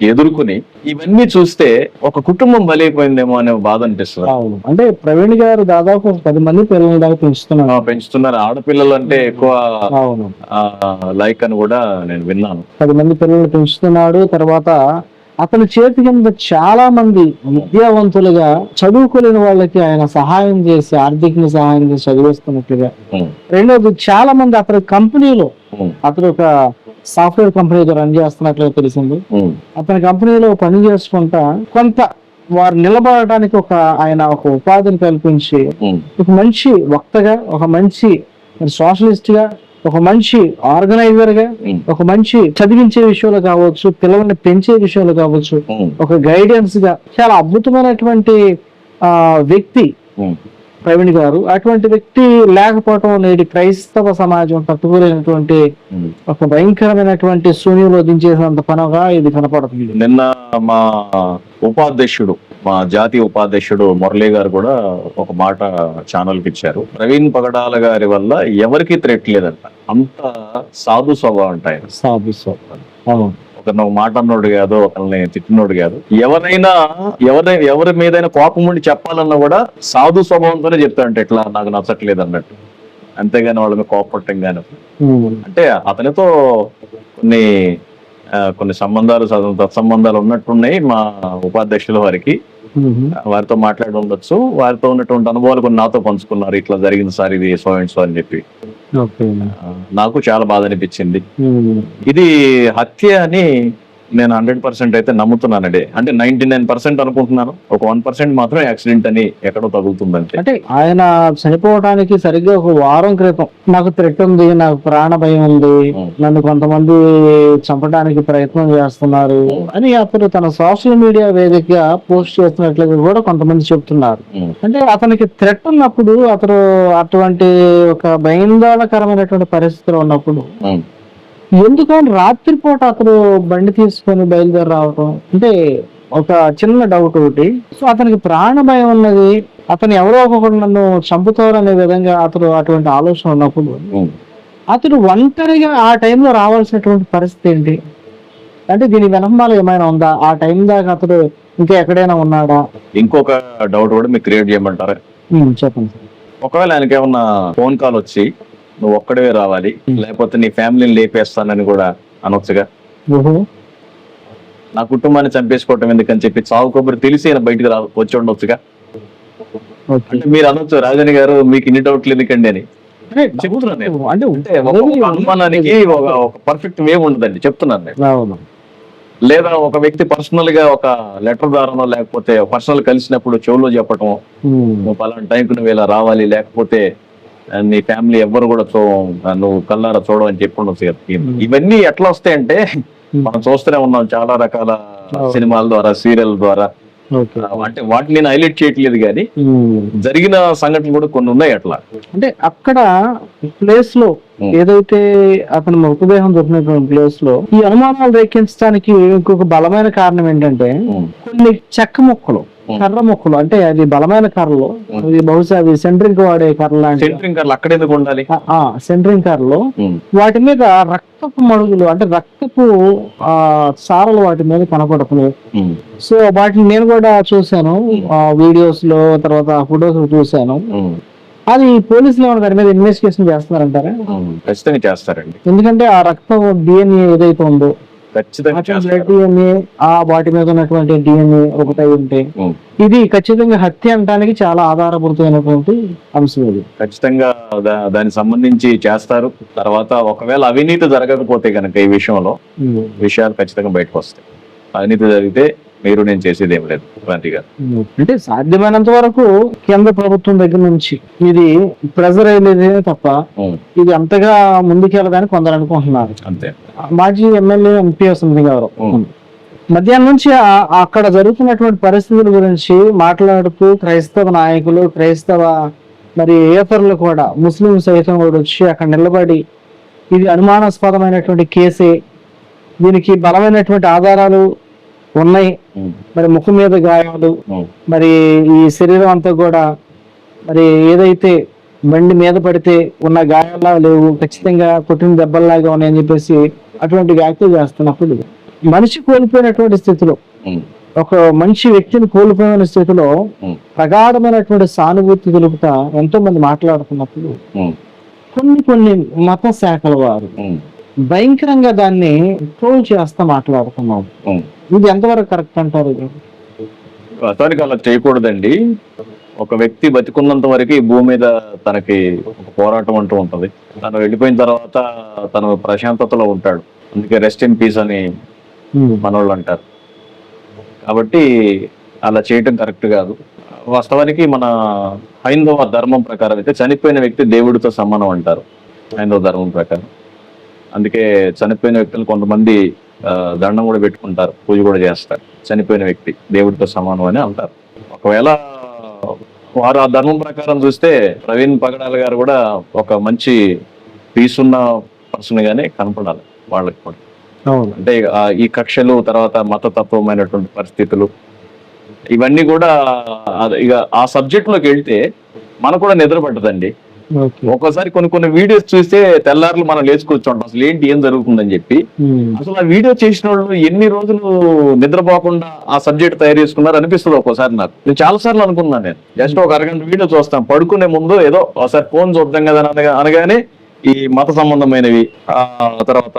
ఎదుర్కొని ఇవన్నీ చూస్తే ఒక కుటుంబం బలైపోయిందేమో అనే బాధ అనిపిస్తుంది. అంటే ప్రవీణ్ గారు దాదాపు 10 మంది పిల్లల దాకా పెంచుతున్నారు. ఆడపిల్లలు అంటే ఎక్కువ లైక్ అని కూడా నేను విన్నాను. 10 మంది పిల్లలు పెంచుతున్నాడు. తర్వాత అతని చేతి కింద చాలా మంది విద్యావంతులుగా చదువుకోలేని వాళ్ళకి ఆయన సహాయం చేసి, ఆర్థిక సహాయం చేసి చదివిస్తున్నట్లుగా. రెండోది, చాలా మంది అతని కంపెనీలో, అతను ఒక సాఫ్ట్వేర్ కంపెనీతో రన్ చేస్తున్నట్లుగా తెలిసింది. అతని కంపెనీలో పని చేసుకుంటా కొంత వారు నిలబడటానికి ఆయన ఒక ఉపాధిని కల్పించి ఒక మంచి వక్తగా, ఒక మంచి సోషలిస్ట్ గా, ఒక మంచి ఆర్గనైజర్ గా, ఒక మంచి చదివించే విషయంలో కావచ్చు, పిల్లల్ని పెంచే విషయంలో కావచ్చు, ఒక గైడెన్స్ గా చాలా అద్భుతమైనటువంటి వ్యక్తి ప్రవీణ్ గారు. అటువంటి వ్యక్తి లేకపోవటం నేటి క్రైస్తవ సమాజం తట్టుకోలేనటువంటి ఒక భయంకరమైనటువంటి శూన్యంలో దించేసినంత పనగా ఇది కనపడుతుంది. నిన్న మా ఉపాధ్యక్షుడు, మా జాతీయ ఉపాధ్యక్షుడు మురళీ గారు కూడా ఒక మాట ఛానల్ కి ఇచ్చారు. ప్రవీణ్ పగడాల గారి వల్ల ఎవరికి థ్రెట్ లేదంట, అంత సాధు స్వభావం ఉంటాయి. సాధు స్వభావం, ఒకరిని ఒక మాట అన్నోడు కాదు, ఒకరిని తిట్టినోడు కాదు. ఎవరి మీదైనా కోపం ఉండి చెప్పాలన్నా కూడా సాధు స్వభావంతోనే చెప్తాడంటే ఎట్లా నాకు నచ్చట్లేదు అన్నట్టు, అంతేగాని వాళ్ళ మీద కోపపట్టం గాని. అంటే అతనితో కొన్ని సంబంధాలు, సత్సంబంధాలు ఉన్నట్టున్నాయి మా ఉపాధ్యక్షుల వారికి. వారితో మాట్లాడి ఉండొచ్చు, వారితో ఉన్నటువంటి అనుభవాలు కొన్ని నాతో పంచుకున్నారు. ఇట్లా జరిగింది సార్, ఇది సో అండ్ సో అని చెప్పి. నాకు చాలా బాధ అనిపించింది. ఇది హత్య అని నేను 100% అయితే నమ్ముతున్నానండి. అంటే 99% అనుకుంటున్నాను, ఒక 1% మాత్రం యాక్సిడెంట్ అని ఎక్కడో తగులుతుందంటే. అంటే ఆయన చనిపోవడానికి సరిగ్గా ఒక వారం క్రితం నాకు థ్రెట్ ఉంది, నాకు ప్రాణ భయం ఉంది, నన్ను కొంతమంది చంపడానికి ప్రయత్నం చేస్తున్నారు అని అతను తన సోషల్ మీడియా వేదికగా పోస్ట్ చేస్తున్నట్లుగా కూడా కొంతమంది చెప్తున్నారు. అంటే అతనికి థ్రెట్ ఉన్నప్పుడు, అతను అటువంటి ఒక భయాందోళనకరమైనటువంటి పరిస్థితిలో ఉన్నప్పుడు ఎందుకని రాత్రిపూట అతను బండి తీసుకొని బయలుదేరి రావటం? అంటే ఒక చిన్న డౌట్ ఒకటి. సో అతనికి ప్రాణ భయం ఉన్నది, అతను ఎవరో ఒకరు నన్ను చంపుతారు అనే విధంగా అతను అటువంటి ఆలోచన ఉన్నప్పుడు అతను ఒంటరిగా ఆ టైంలో రావాల్సినటువంటి పరిస్థితి ఏంటి? అంటే దీని వెనకాల ఏమైనా ఉందా? ఆ టైం దాకా అతడు ఇంకా ఎక్కడైనా ఉన్నాడా? ఇంకొక డౌట్ కూడా మీకు క్రియేట్ చేయమంటారా? చెప్పండి సార్. ఒకవేళ ఆయనకి ఏమన్నా ఫోన్ కాల్ వచ్చి నువ్వు ఒక్కడే రావాలి, లేకపోతే నీ ఫ్యామిలీని లేపేస్తానని కూడా అనొచ్చుగా. ఓహో, నా కుటుంబాన్ని చంపేసుకోవటం ఎందుకని చెప్పి చావు కొబ్బరి తెలిసి ఆయన బయటకు వచ్చి ఉండొచ్చుగా. ఓకే. అంటే మీరు అనొచ్చు, రాజని గారు మీకు ఇన్ని డౌట్లు ఎందుకండి అని అంటే చెప్తున్నాను నేను. అంటే అంటే ఒక అనుమానానికి ఒక పర్ఫెక్ట్ వే ఉండదండి, చెప్తున్నాను నేను. అవును. లేదా ఒక వ్యక్తి పర్సనల్ గా ఒక లెటర్ ద్వారానో లేకపోతే పర్సనల్ కలిసినప్పుడు చెవులో చెప్పటం, నువ్వు పలానా టైంకి నువ్వు ఇలా రావాలి, లేకపోతే నీ ఫ్యామిలీ ఎవ్వరు కూడా నువ్వు కల్లారా చూడవని చెప్పి ఉండొచ్చు కదా. ఇవన్నీ ఎట్లా వస్తాయంటే మనం చూస్తూనే ఉన్నాం చాలా రకాల సినిమాల ద్వారా, సీరియల్ ద్వారా. అంటే వాటిని నేను హైలైట్ చేయట్లేదు, కానీ జరిగిన సంఘటనలు కూడా కొన్ని ఉన్నాయి అట్లా. అంటే అక్కడ ప్లేస్ లో ఏదైతే అతని మృతదేహం దొరికినటువంటి ప్లేస్ లో ఈ అనుమానాలు రేకించడానికి ఇంకొక బలమైన కారణం ఏంటంటే కొన్ని చెక్క మొక్కలు, కర్ర మొక్కలు, అంటే అది బలమైన కర్రలు, అది బహుశా అది సెంట్రింగ్ వాడే కర్ర లాంటి సెంట్రింగ్ కర్రలు అక్కడ ఎందుకు ఉండాలి? సెంట్రింగ్ కర్రలు, వాటి మీద రక్తపు మడుగులు, అంటే రక్తపు సారలు వాటి మీద కనపడుతున్నాయి. సో వాటిని నేను కూడా చూసాను వీడియోస్ లో, తర్వాత ఫొటోస్ చూసాను. అది పోలీసులు దాని మీద ఇన్వెస్టిగేషన్ చేస్తున్నారంటారా? ఖచ్చితంగా చేస్తారండి. ఎందుకంటే ఆ రక్తం డిఎన్ఏ ఏదైతే ఉందో, ఖచ్చితంగా డిఎన్ఏ ఆ వాటి మీద ఉన్నటువంటి డిఎన్ఏ ఒకటై ఉంటే ఇది ఖచ్చితంగా హత్య అనడానికి చాలా ఆధారపడుతున్నటువంటి అంశం. ఇది ఖచ్చితంగా దానికి సంబంధించి చేస్తారు. తర్వాత ఒకవేళ అవినీతి జరగకపోతే కనుక ఈ విషయంలో విషయాలు ఖచ్చితంగా బయటకు వస్తాయి. అవినీతి జరిగితే నేను చేసేది ఏం లేదు క్రాంతి గారు. అంటే సాధ్యమైనంత వరకు కేంద్ర ప్రభుత్వం దగ్గర నుంచి ఇది ప్రెజర్ అయ్యేదే తప్ప ఇది అంతగా ముందుకెళ్ళదని కొందరు అనుకుంటున్నారు. అంతే. మాజీ ఎమ్మెల్యే ఎంపీ వస్తుంది గారు మధ్యాహ్నం నుంచి అక్కడ జరుగుతున్నటువంటి పరిస్థితుల గురించి మాట్లాడుతూ క్రైస్తవ నాయకులు, క్రైస్తవ మరి ఏతరులు కూడా, ముస్లిం సైతం కూడా వచ్చి అక్కడ నిలబడి ఇది అనుమానాస్పదమైనటువంటి కేసే, దీనికి బలమైనటువంటి ఆధారాలు ఉన్నాయి, మరి ముఖం మీద గాయాలు, మరి ఈ శరీరం అంతా కూడా మరి ఏదైతే బండి మీద పడితే ఉన్న గాయాల్లా లేవు, ఖచ్చితంగా కొట్టిన దెబ్బల్లాగా ఉన్నాయని చెప్పేసి అటువంటి వ్యాఖ్యలు చేస్తున్నప్పుడు మనిషి కోల్పోయినటువంటి స్థితిలో, ఒక మంచి వ్యక్తిని కోల్పోయిన స్థితిలో ప్రగాఢమైనటువంటి సానుభూతి తెలుపుతా ఎంతో మంది మాట్లాడుతున్నప్పుడు కొన్ని మత శాఖల వారు భయంకరంగా దాన్ని ట్రోల్ చేస్తా మాట్లాడుతున్నాం. ఇది ఎంతవరకు కరెక్ట్ అంటారు? అతనికి అలా చేయకూడదండి. ఒక వ్యక్తి బతికున్నంత వరకు ఈ భూమి మీద తనకి ఒక పోరాటం అంటూ ఉంటది. తను వెళ్ళిపోయిన తర్వాత తను ప్రశాంతతలో ఉంటాడు. అందుకే రెస్ట్ ఇన్ పీస్ అని మనోళ్ళు అంటారు. కాబట్టి అలా చేయటం కరెక్ట్ కాదు. వాస్తవానికి మన హైందవ ధర్మం ప్రకారం అయితే చనిపోయిన వ్యక్తి దేవుడితో సమానం అంటారు, హైందవ ధర్మం ప్రకారం. అందుకే చనిపోయిన వ్యక్తులు కొంతమంది దండం కూడా పెట్టుకుంటారు, పూజ కూడా చేస్తారు. చనిపోయిన వ్యక్తి దేవుడితో సమానం అని అంటారు. ఒకవేళ వారు ఆ ధర్మం ప్రకారం చూస్తే ప్రవీణ్ పగడాల గారు కూడా ఒక మంచి పీస్ ఉన్న పర్సన్ గానే కనపడాలి వాళ్ళకి కూడా. అంటే ఈ కక్షలు, తర్వాత మతతత్వమైనటువంటి పరిస్థితులు, ఇవన్నీ కూడా ఇక ఆ సబ్జెక్ట్ లోకి వెళ్తే మనకు కూడా నిద్ర పట్టదండి. ఒక్కోసారి కొన్ని వీడియోస్ చూస్తే తెల్లారులు మనం లేచి కూర్చోంటాం, అసలు ఏంటి ఏం జరుగుతుందని చెప్పి. అసలు ఆ వీడియో చేసిన వాళ్ళు ఎన్ని రోజులు నిద్రపోకుండా ఆ సబ్జెక్ట్ తయారు చేసుకున్నారు అనిపిస్తుంది ఒక్కోసారి నాకు. నేను చాలా సార్లు అనుకున్నాను, నేను జస్ట్ ఒక అరగంట వీడియో చూస్తాను పడుకునే ముందు, ఏదో ఒకసారి ఫోన్ చూద్దాం కదా అనగానే ఈ మత సంబంధమైనవి, తర్వాత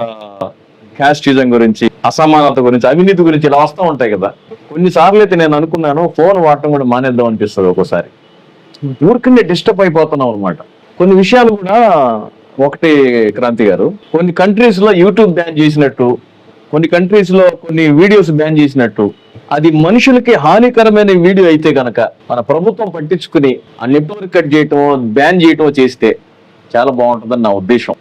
క్యాస్టిజం గురించి, అసమానత గురించి, అవినీతి గురించి ఇలా వస్తూ ఉంటాయి కదా. కొన్నిసార్లు అయితే నేను అనుకున్నాను ఫోన్ వాడటం కూడా మానేద్దాం అనిపిస్తుంది ఒక్కోసారి. ఊరికనే డిస్టర్బ్ అయిపోతున్నాం అనమాట. కొన్ని విషయాలు కూడా ఒకటి క్రాంతి గారు, కొన్ని కంట్రీస్ లో యూట్యూబ్ బ్యాన్ చేసినట్టు, కొన్ని కంట్రీస్ లో కొన్ని వీడియోస్ బ్యాన్ చేసినట్టు, అది మనుషులకి హానికరమైన వీడియో అయితే కనుక మన ప్రభుత్వం పట్టించుకుని ఆ నెట్వర్క్ కట్ చేయటం, బ్యాన్ చేయటం చేస్తే చాలా బాగుంటుందని నా ఉద్దేశం.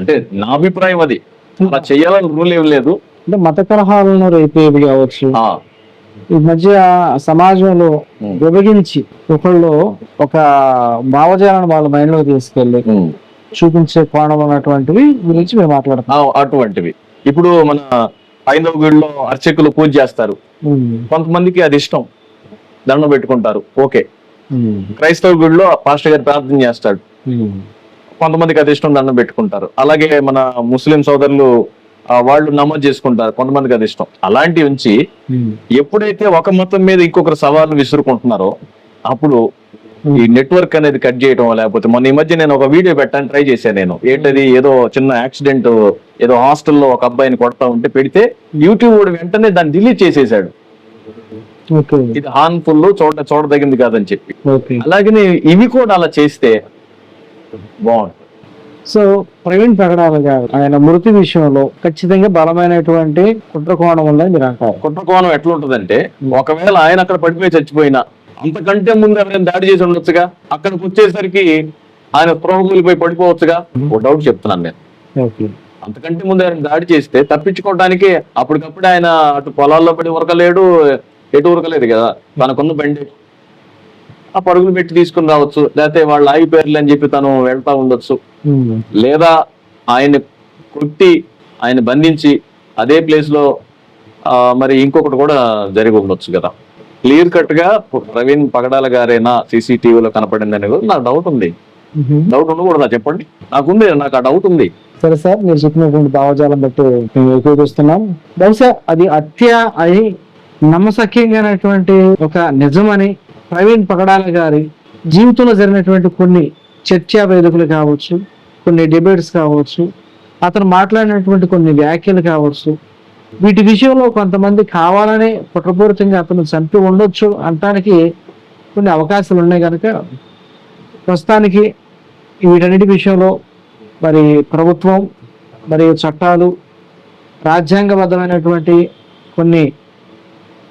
అంటే నా అభిప్రాయం అది. అలా చెయ్యాలని రూల్ ఏం లేదు. అంటే మత కలహాలను రేపేది కావచ్చు, ఈ మధ్య సమాజంలో విభజించి ఒకళ్ళు ఒక భావజాలను వాళ్ళ మైండ్ లో తీసుకెళ్లి చూపించే కోణం ఉన్నటువంటివి గురించి మేము మాట్లాడుతాం. అటువంటివి ఇప్పుడు మన హైందవ గుడిలో అర్చకులు పూజ చేస్తారు, కొంతమందికి అది ఇష్టం, దండం పెట్టుకుంటారు, ఓకే. క్రైస్తవ గుడిలో పాస్టర్ గారు ప్రార్థన చేస్తాడు, కొంతమందికి అది ఇష్టం, దండం పెట్టుకుంటారు. అలాగే మన ముస్లిం సోదరులు వాళ్ళు నమోదు చేసుకుంటారు, కొంతమందికి అది ఇష్టం. అలాంటివి ఉంచి ఎప్పుడైతే ఒక మతం మీద ఇంకొకరు సవాళ్ళు విసురుకుంటున్నారో అప్పుడు ఈ నెట్వర్క్ అనేది కట్ చేయడం, లేకపోతే మొన్న ఈ మధ్య నేను ఒక వీడియో పెట్టాను, ట్రై చేశాను నేను. ఏంటది, ఏదో చిన్న యాక్సిడెంట్, ఏదో హాస్టల్లో ఒక అబ్బాయిని కొడతా ఉంటే పెడితే యూట్యూబ్ వెంటనే దాన్ని డిలీట్ చేసేసాడు. ఇది హార్మ్ఫుల్, చూడదగింది కాదని చెప్పి. అలాగే ఇవి కూడా అలా చేస్తే బాగుంటుంది. సో ప్రవీణ్ పగడాల గారు ఆయన మృతి విషయంలో ఖచ్చితంగా బలమైనటువంటి కుట్రకోణం ఉందని మీరు అంటారు. కుట్రకోణం ఎట్లా ఉంటదంటే, ఒకవేళ ఆయన అక్కడ పడిపోయి చచ్చిపోయినా అంతకంటే ముందు ఎవరైనా దాడి చేసి ఉండొచ్చుగా, అక్కడికి వచ్చేసరికి ఆయన ప్రోగులిపోయి పడిపోవచ్చుగా. ఒక డౌట్ చెప్తున్నాను నేను. అంతకంటే ముందు ఆయన దాడి చేస్తే తప్పించుకోవడానికి అప్పటికప్పుడు ఆయన అటు పొలాల్లో పడి ఉరకలేడు, ఎటు ఉరకలేదు కదా, తనకున్న బండి ఆ పరుగులు పెట్టి తీసుకుని రావచ్చు, లేకపోతే వాళ్ళు ఆగిపోయారులే అని చెప్పి తను వెళ్తా ఉండొచ్చు, లేదా ఆయన కొట్టి ఆయన బంధించి అదే ప్లేస్ లో మరి ఇంకొకటి కూడా జరిగి ఉండొచ్చు కదా. క్లియర్ కట్ గా ప్రవీణ్ పగడాల గారేనా సీసీటీవీలో కనపడింది అనేది నాకు డౌట్ ఉంది. డౌట్ ఉండకూడదా చెప్పండి? నాకు ఆ డౌట్ ఉంది. సరే సార్, మీరు చెప్పినటువంటి భావజాలం బట్టి మేము ఉపయోగిస్తున్నాం. బహుశా అది హత్య అని నమ్మశక్యంగానటువంటి ఒక నిజమని ప్రవీణ్ పగడాల గారి జీవితంలో జరిగినటువంటి కొన్ని చర్చా వేదికలు కావచ్చు, కొన్ని డిబేట్స్ కావచ్చు, అతను మాట్లాడినటువంటి కొన్ని వ్యాఖ్యలు కావచ్చు, వీటి విషయంలో కొంతమంది కావాలనే కుట్రపూరితంగా అతను చంపి ఉండొచ్చు అనటానికి కొన్ని అవకాశాలు ఉన్నాయి కనుక ప్రస్తుతానికి వీటన్నిటి విషయంలో మరి ప్రభుత్వం మరియు చట్టాలు రాజ్యాంగబద్ధమైనటువంటి కొన్ని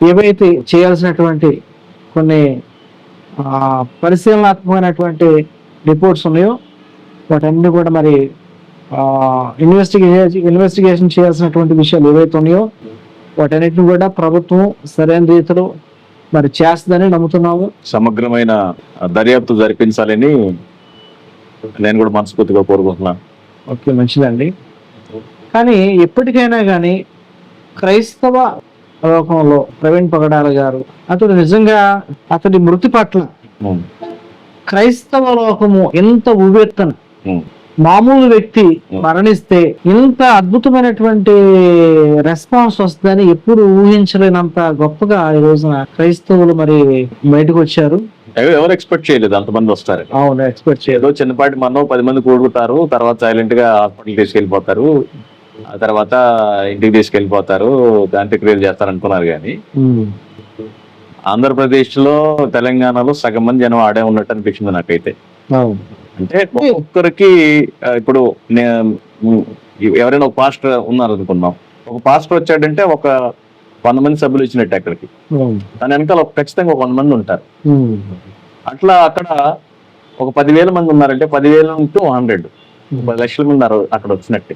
ఏవైతే చేయాల్సినటువంటి కొన్ని పరిశీలనాత్మకమైనటువంటి రిపోర్ట్స్ ఉన్నాయో వాటన్ని కూడా మరి ఇన్వెస్టిగేషన్ చేయాల్సినటువంటి విషయాలు ఏవైతే ఉన్నాయో వాటన్నిటిని కూడా ప్రభుత్వం సరైన రీతిలో మరి చేస్తుందని నమ్ముతున్నాము. సమగ్రమైన దర్యాప్తు జరిపించాలని నేను కూడా మనస్ఫూర్తిగా కోరుకుంటున్నాను. ఓకే, మంచిదండి. కానీ ఎప్పటికైనా కానీ క్రైస్తవ లోకంలో ప్రవీణ్ పగడాల గారు అతడు నిజంగా అతడి మృతి పట్ల క్రైస్తవ లోకము ఎంత ఉవ్వెత్తన, మామూలు వ్యక్తి మరణిస్తే ఇంత అద్భుతమైనటువంటి రెస్పాన్స్ వస్తుందని ఎప్పుడు ఊహించలేనంత గొప్పగా ఈ రోజున క్రైస్తవులు మరి బయటకు వచ్చారు. ఎవరు ఎక్స్పెక్ట్ చేయలేదు అంతమంది వస్తారు. అవును, ఎక్స్పెక్ట్ చేయలేదు. చిన్నపాటి మనం 10 మంది కూడుకుతారు, తర్వాత సైలెంట్ గా హాస్పిటల్ తీసుకెళ్లిపోతారు, ఆ తర్వాత ఇంటికి తీసుకెళ్లిపోతారు, అంత్యక్రియలు చేస్తారు అనుకున్నారు. కానీ ఆంధ్రప్రదేశ్ లో, తెలంగాణలో సగం మంది జనం ఆడే ఉన్నట్టు అనిపించింది నాకైతే. అంటే ఒక్కొక్కరికి ఇప్పుడు ఎవరైనా ఒక పాస్టర్ ఉన్నారు అనుకుందాం, ఒక పాస్టర్ వచ్చాడంటే ఒక 100 మంది సభ్యులు వచ్చినట్టు అక్కడికి, దాని వెనకాల ఖచ్చితంగా ఒక 100 మంది ఉంటారు. అట్లా అక్కడ ఒక 10,000 మంది ఉన్నారంటే 10,000 into 100, 10 లక్షల మంది అక్కడ వచ్చినట్టే.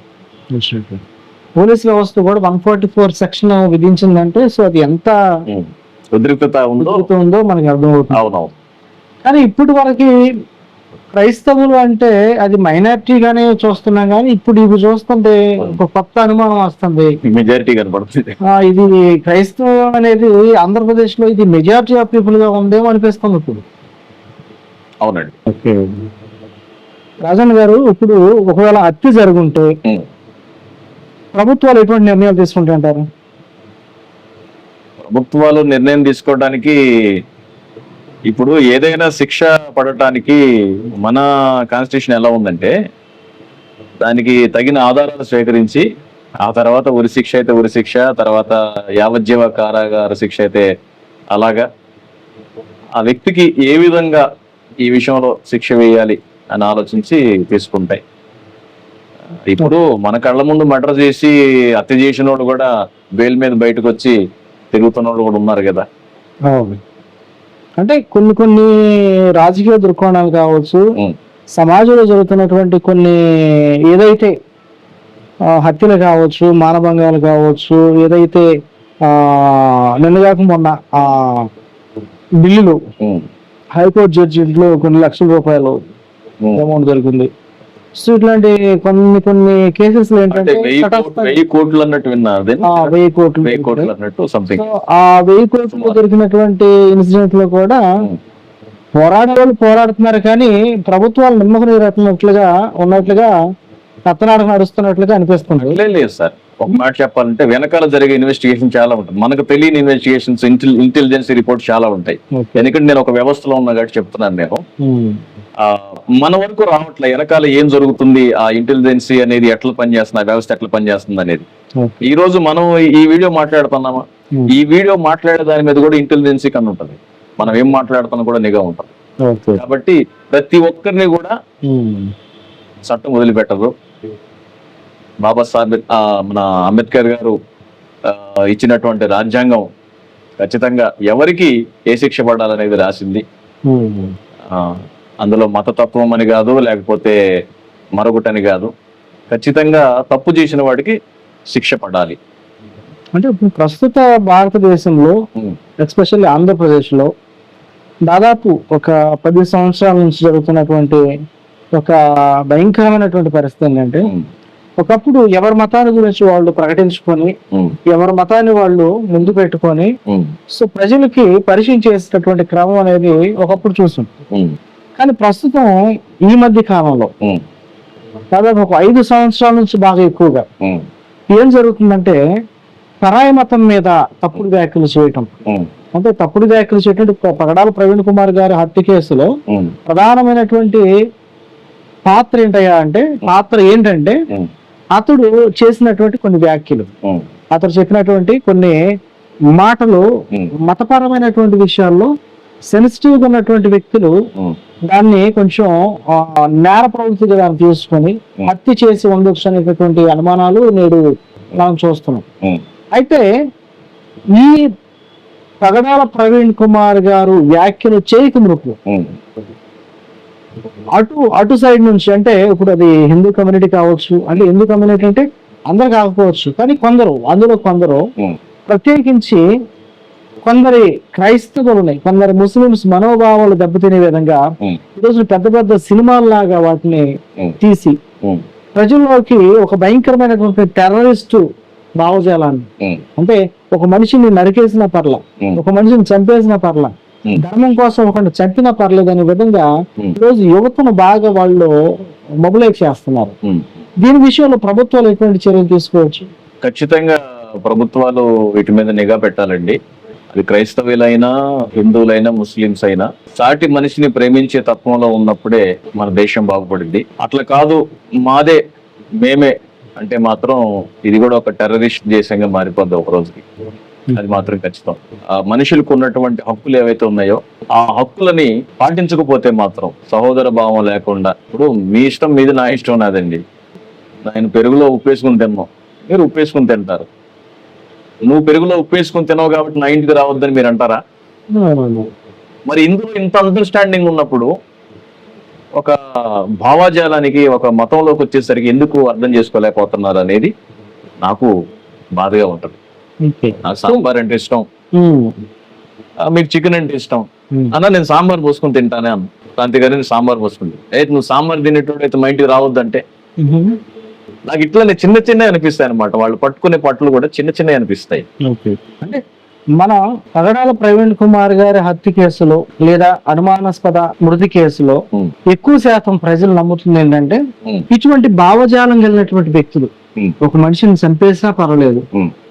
పోలీస్ వ్యవస్థ కూడా 144 సెక్షన్ విధించిందంటే సో అది ఎంత ఉద్రిక్తత ఉందో మనకి అర్థమవుతుంది. అవునవును. కానీ ఇప్పటి వరకు క్రైస్తవులు అంటే అది మైనారిటీగానే చూస్తున్నాం, కానీ ఇప్పుడు ఇవి చూస్తుంటే ఒక కొత్త అనుమానం వస్తుంది, మెజారిటీ కనపడుతుంది. ఇది క్రైస్తవం అనేది ఆంధ్రప్రదేశ్ లో ఇది మెజారిటీ ఆఫ్ పీపుల్ గా ఉందేమో అనిపిస్తుంది ఇప్పుడు. అవునండి. ఓకే రాజన్ గారు, ఇప్పుడు ఒకవేళ హత్య జరుగుంటే ప్రభుత్వాలు ఎటువంటి నిర్ణయాలు తీసుకుంటారు? ప్రభుత్వాలు నిర్ణయం తీసుకోవడానికి ఇప్పుడు ఏదైనా శిక్ష పడటానికి మన కాన్స్టిట్యూషన్ ఎలా ఉందంటే దానికి తగిన ఆధారాలు స్వీకరించి ఆ తర్వాత ఉరి శిక్ష అయితే ఉరి శిక్ష, తర్వాత యావజ్జీవ కారాగార శిక్ష అయితే అలాగా ఆ వ్యక్తికి ఏ విధంగా ఈ విషయంలో శిక్ష వేయాలి అని ఆలోచించి తీసుకుంటాయి. ఇప్పుడు మన కళ్ళ ముందు మర్డర్ చేసి హత్య చేసిన వాడు కూడా బెయిల్ మీద బయటకు వచ్చి తిరుగుతున్న వాళ్ళు కూడా ఉన్నారు కదా. అంటే కొన్ని రాజకీయ దృక్కోణాలు కావచ్చు, సమాజంలో జరుగుతున్నటువంటి కొన్ని ఏదైతే హత్యలు కావచ్చు, మానభంగాలు కావచ్చు, ఏదైతే నిన్నగాక మొన్న ఢిల్లీలో హైకోర్టు జడ్జిలో కొన్ని లక్షల రూపాయలు అమౌంట్ దొరికింది, సో ఇట్లాంటి కొన్ని కేసెస్ అంటే ఏంటంటే 1000 కోట్లు అన్నట్టు విన్నా అదే 1000 కోట్లు 1000 కోట్లు అన్నట్టు సంథింగ్. సో ఆ 1000 కోట్లు దొరికినటువంటి ఇన్సిడెంట్ లో కూడా పోరాడే వాళ్ళు పోరాడుతున్నారు, కానీ ప్రభుత్వాలు నిమ్మకు ఉన్నట్లుగా కత్తనాడకు నడుస్తున్నట్లుగా అనిపిస్తుంది. లేదు సార్, ఒక మాట చెప్పాలంటే వెనకాల జరిగే ఇన్వెస్టిగేషన్ చాలా ఉంటుంది. మనకు తెలియని ఇన్వెస్టిగేషన్స్, ఇంటెలిజెన్స్ రిపోర్ట్ చాలా ఉంటాయి. ఎందుకంటే నేను ఒక వ్యవస్థలో ఉన్నా కాబట్టి చెప్తున్నాను. నేను మన వరకు రావట్లే వెనకాల ఏం జరుగుతుంది, ఆ ఇంటెలిజెన్సీ అనేది ఎట్లా పనిచేస్తుంది, ఆ వ్యవస్థ ఎట్లా పనిచేస్తుంది అనేది. ఈ రోజు మనం ఈ వీడియో మాట్లాడుతున్నామా, ఈ వీడియో మాట్లాడే దాని మీద కూడా ఇంటెలిజెన్సీ కన్నా ఉంటుంది. మనం ఏం మాట్లాడుతున్నా కూడా నిఘా ఉంటుంది. కాబట్టి ప్రతి ఒక్కరిని కూడా చట్టం వదిలిపెట్టదు. బాబాసాహెబ్ మన అంబేద్కర్ గారు ఇచ్చినటువంటి రాజ్యాంగం ఖచ్చితంగా ఎవరికి ఏ శిక్ష పడాలనేది రాసింది. అందులో మతతత్వం అని కాదు, లేకపోతే మరొకటని కాదు. ఖచ్చితంగా తప్పు చేసిన వాడికి శిక్ష పడాలి. అంటే ఇప్పుడు ప్రస్తుత భారతదేశంలో ఎస్పెషల్లీ ఆంధ్రప్రదేశ్ లో దాదాపు ఒక 10 సంవత్సరాల నుంచి జరుగుతున్నటువంటి ఒక భయంకరమైనటువంటి పరిస్థితి ఏంటంటే, ఒకప్పుడు ఎవరి మతాన్ని గురించి వాళ్ళు ప్రకటించుకొని ఎవరి మతాన్ని వాళ్ళు ముందు పెట్టుకొని సో ప్రజలకి పరిచయం చేసేటటువంటి క్రమం అనేది ఒకప్పుడు చూస్తుంది. కానీ ప్రస్తుతం ఈ మధ్య కాలంలో దాదాపు ఒక 5 సంవత్సరాల నుంచి బాగా ఎక్కువగా ఏం జరుగుతుందంటే, పరాయి మతం మీద తప్పుడు వ్యాఖ్యలు చేయటం. అంటే తప్పుడు వ్యాఖ్యలు చేయటం పగడాల ప్రవీణ్ కుమార్ గారి హత్య కేసులో ప్రధానమైనటువంటి పాత్ర ఏంటంటే అతడు చేసినటువంటి కొన్ని వ్యాఖ్యలు, అతడు చెప్పినటువంటి కొన్ని మాటలు మతపరమైనటువంటి విషయాల్లో సెన్సిటివ్ గా ఉన్నటువంటి వ్యక్తులు దాన్ని కొంచెం నేర ప్రవృత్తిగా దాన్ని తీసుకొని హత్య చేసి ఉండొచ్చు అనేటటువంటి అనుమానాలు నేడు మనం చూస్తున్నాం. అయితే ఈ పగడాల ప్రవీణ్ కుమార్ గారు వ్యాఖ్యలు చేయక మునుపు అటు సైడ్ నుంచి, అంటే ఇప్పుడు అది హిందూ కమ్యూనిటీ కావచ్చు, అంటే హిందూ కమ్యూనిటీ అంటే అందరు కాకపోవచ్చు, కానీ అందులో కొందరు ప్రత్యేకించి కొందరి క్రైస్తవులని, కొందరు ముస్లింస్ మనోభావాలు దెబ్బతినే విధంగా ఈరోజు పెద్ద పెద్ద సినిమాల్లాగా వాటిని తీసి ప్రజల్లోకి ఒక భయంకరమైనటువంటి టెర్రరిస్టు భావజాలాన్ని, అంటే ఒక మనిషిని నరికేసిన పర్ల, ఒక మనిషిని చంపేసిన పర్ల, ధర్మం కోసం ఒకరిని చంపినా పర్లేదు అనే విధంగా ఈరోజు యువతను బాగా వాళ్ళు మొబిలైజ్ చేస్తున్నారు. దీని విషయంలో ప్రభుత్వాలు ఎటువంటి చర్యలు తీసుకోవచ్చు? ఖచ్చితంగా ప్రభుత్వాలు వీటి మీద నిఘా పెట్టాలండి. అది క్రైస్తవులైనా, హిందువులైనా, ముస్లింస్ అయినా సాటి మనిషిని ప్రేమించే తత్వంలో ఉన్నప్పుడే మన దేశం బాగుపడింది. అట్లా కాదు మాదే మేమే అంటే మాత్రం ఇది కూడా ఒక టెర్రరిస్ట్ దేశంగా మారిపోద్ది ఒక రోజుకి. అది మాత్రం ఖచ్చితం. ఆ మనుషులకు ఉన్నటువంటి హక్కులు ఏవైతే ఉన్నాయో ఆ హక్కులని పాటించకపోతే మాత్రం సహోదర భావం లేకుండా, ఇప్పుడు మీ ఇష్టం మీది, నా ఇష్టం నాదండి. నేను పెరుగులో ఉప్పేసుకుని తిన్నాం, మీరు ఉప్పేసుకుని తింటారు. నువ్వు పెరుగులో ఉప్పేసుకుని తినవు కాబట్టి నా ఇంటికి రావద్దని మీరు అంటారా? మరి ఇందులో ఇంత అండర్స్టాండింగ్ ఉన్నప్పుడు ఒక భావజాలానికి, ఒక మతంలోకి వచ్చేసరికి ఎందుకు అర్థం చేసుకోలేకపోతున్నారు అనేది నాకు బాధగా ఉంటుంది. నాకు సాంబార్ అంటే ఇష్టం, మీకు చికెన్ అంటే ఇష్టం అన్న, నేను సాంబార్ పోసుకుని తింటానే అన్న. క్రాంతి గారి సాంబార్ పోసుకుంది, అయితే నువ్వు సాంబార్ తినేటోడు అయితే మా ఇంటికి రావద్దంటే నాకు ఇట్లానే చిన్న అనిపిస్తాయి అనమాట. వాళ్ళు పట్టుకునే పట్లు కూడా చిన్న అనిపిస్తాయి. అంటే మన పగడాల ప్రవీణ్ కుమార్ గారి హత్య కేసులో లేదా అనుమానాస్పద మృతి కేసులో ఎక్కువ శాతం ప్రజలు నమ్ముతుంది ఏంటంటే, ఇటువంటి భావజాలం కలిగినటువంటి వ్యక్తులు ఒక మనిషిని చంపేసినా పర్వాలేదు,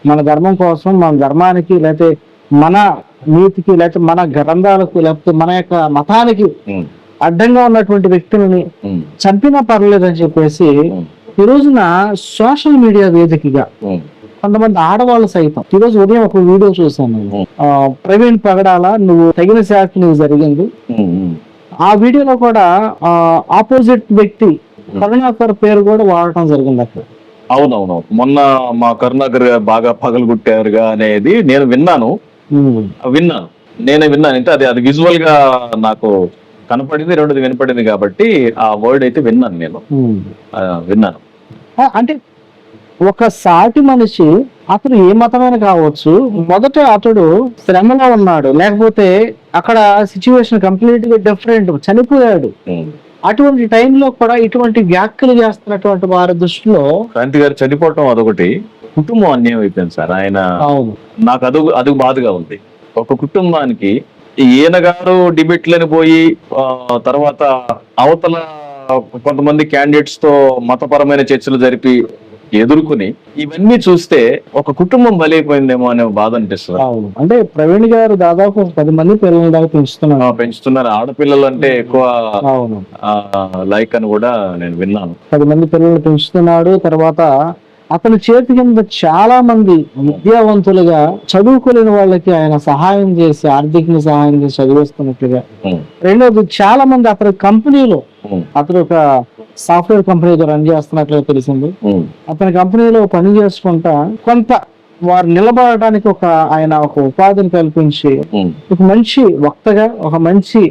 మన ధర్మం కోసం, మన ధర్మానికి, లేకపోతే మన నీతికి, లేకపోతే మన గ్రంథాలకు, లేకపోతే మన యొక్క మతానికి అడ్డంగా ఉన్నటువంటి వ్యక్తులని చంపినా పర్వాలేదు అని చెప్పేసి ఈ రోజున సోషల్ మీడియా వేదికగా కొంతమంది ఆడవాళ్ళు సైతం, ఈ రోజు ఉదయం ఒక వీడియో చూసాను, ప్రవీణ్ పగడాల నువ్వు తగిన శాఖ నీకు జరిగింది, ఆ వీడియోలో కూడా ఆపోజిట్ వ్యక్తి కరుణాకర్ పేరు కూడా వాడటం జరిగింది అక్కడ. అవునవును, మొన్న మా కరుణాకర్ బాగా పగలగొట్టారుగా అనేది నేను విన్నాను. నేనే విన్నాను. అంటే అది విజువల్ గా నాకు కనపడింది, రెండోది వినపడింది కాబట్టి ఆ వర్డ్ అయితే విన్నాను. విన్నాను. అంటే ఒక సాటి మనిషి, అతడు ఏ మతమైన కావచ్చు, మొదట అతడు శ్రమలో ఉన్నాడు, లేకపోతే అక్కడ సిచ్యువేషన్ కంప్లీట్ గా డిఫరెంట్, చనిపోయాడు, అటువంటి టైంలో కూడా ఇటువంటి వ్యాఖ్యలు చేస్తున్నటువంటి వారి దృష్టిలో క్రాంతి గారు చనిపోవటం అదొకటి, కుటుంబం అన్యాయం అయిపోయింది సార్. ఆయన అవును నాకు అది బాధగా ఉంది. ఒక కుటుంబానికి ఈయన గారు డిబేట్లని పోయి తర్వాత అవతల కొంతమంది క్యాండిడేట్స్ తో మతపరమైన చర్చలు జరిపి ఎదుర్కొని ఇవన్నీ చూస్తే ఒక కుటుంబం బలైపోయిందేమో అనే బాధ అనిపిస్తుంది. అవును, అంటే ప్రవీణ్ గారు దాదాపు 10 మంది పిల్లల దాకా పెంచుతున్నారు. ఆడపిల్లలు అంటే ఎక్కువ అవును లైక్ అని కూడా నేను విన్నాను. 10 మంది పిల్లలు పెంచుతున్నాడు. తర్వాత అతని చేతి కింద చాలా మంది విద్యావంతులుగా చదువుకోలేని వాళ్ళకి ఆయన సహాయం చేసి, ఆర్థికంగా సహాయం చేసి చదివేస్తున్నట్లుగా. రెండోది చాలా మంది అతని కంపెనీలో, అతను ఒక సాఫ్ట్వేర్ కంపెనీతో రన్ చేస్తున్నట్లుగా తెలిసింది. అతని కంపెనీలో పని చేసుకుంటా కొంత వారు నిలబడటానికి ఆయన ఒక ఉపాధిని కల్పించి ఒక మంచి వక్తగా, ఒక మంచి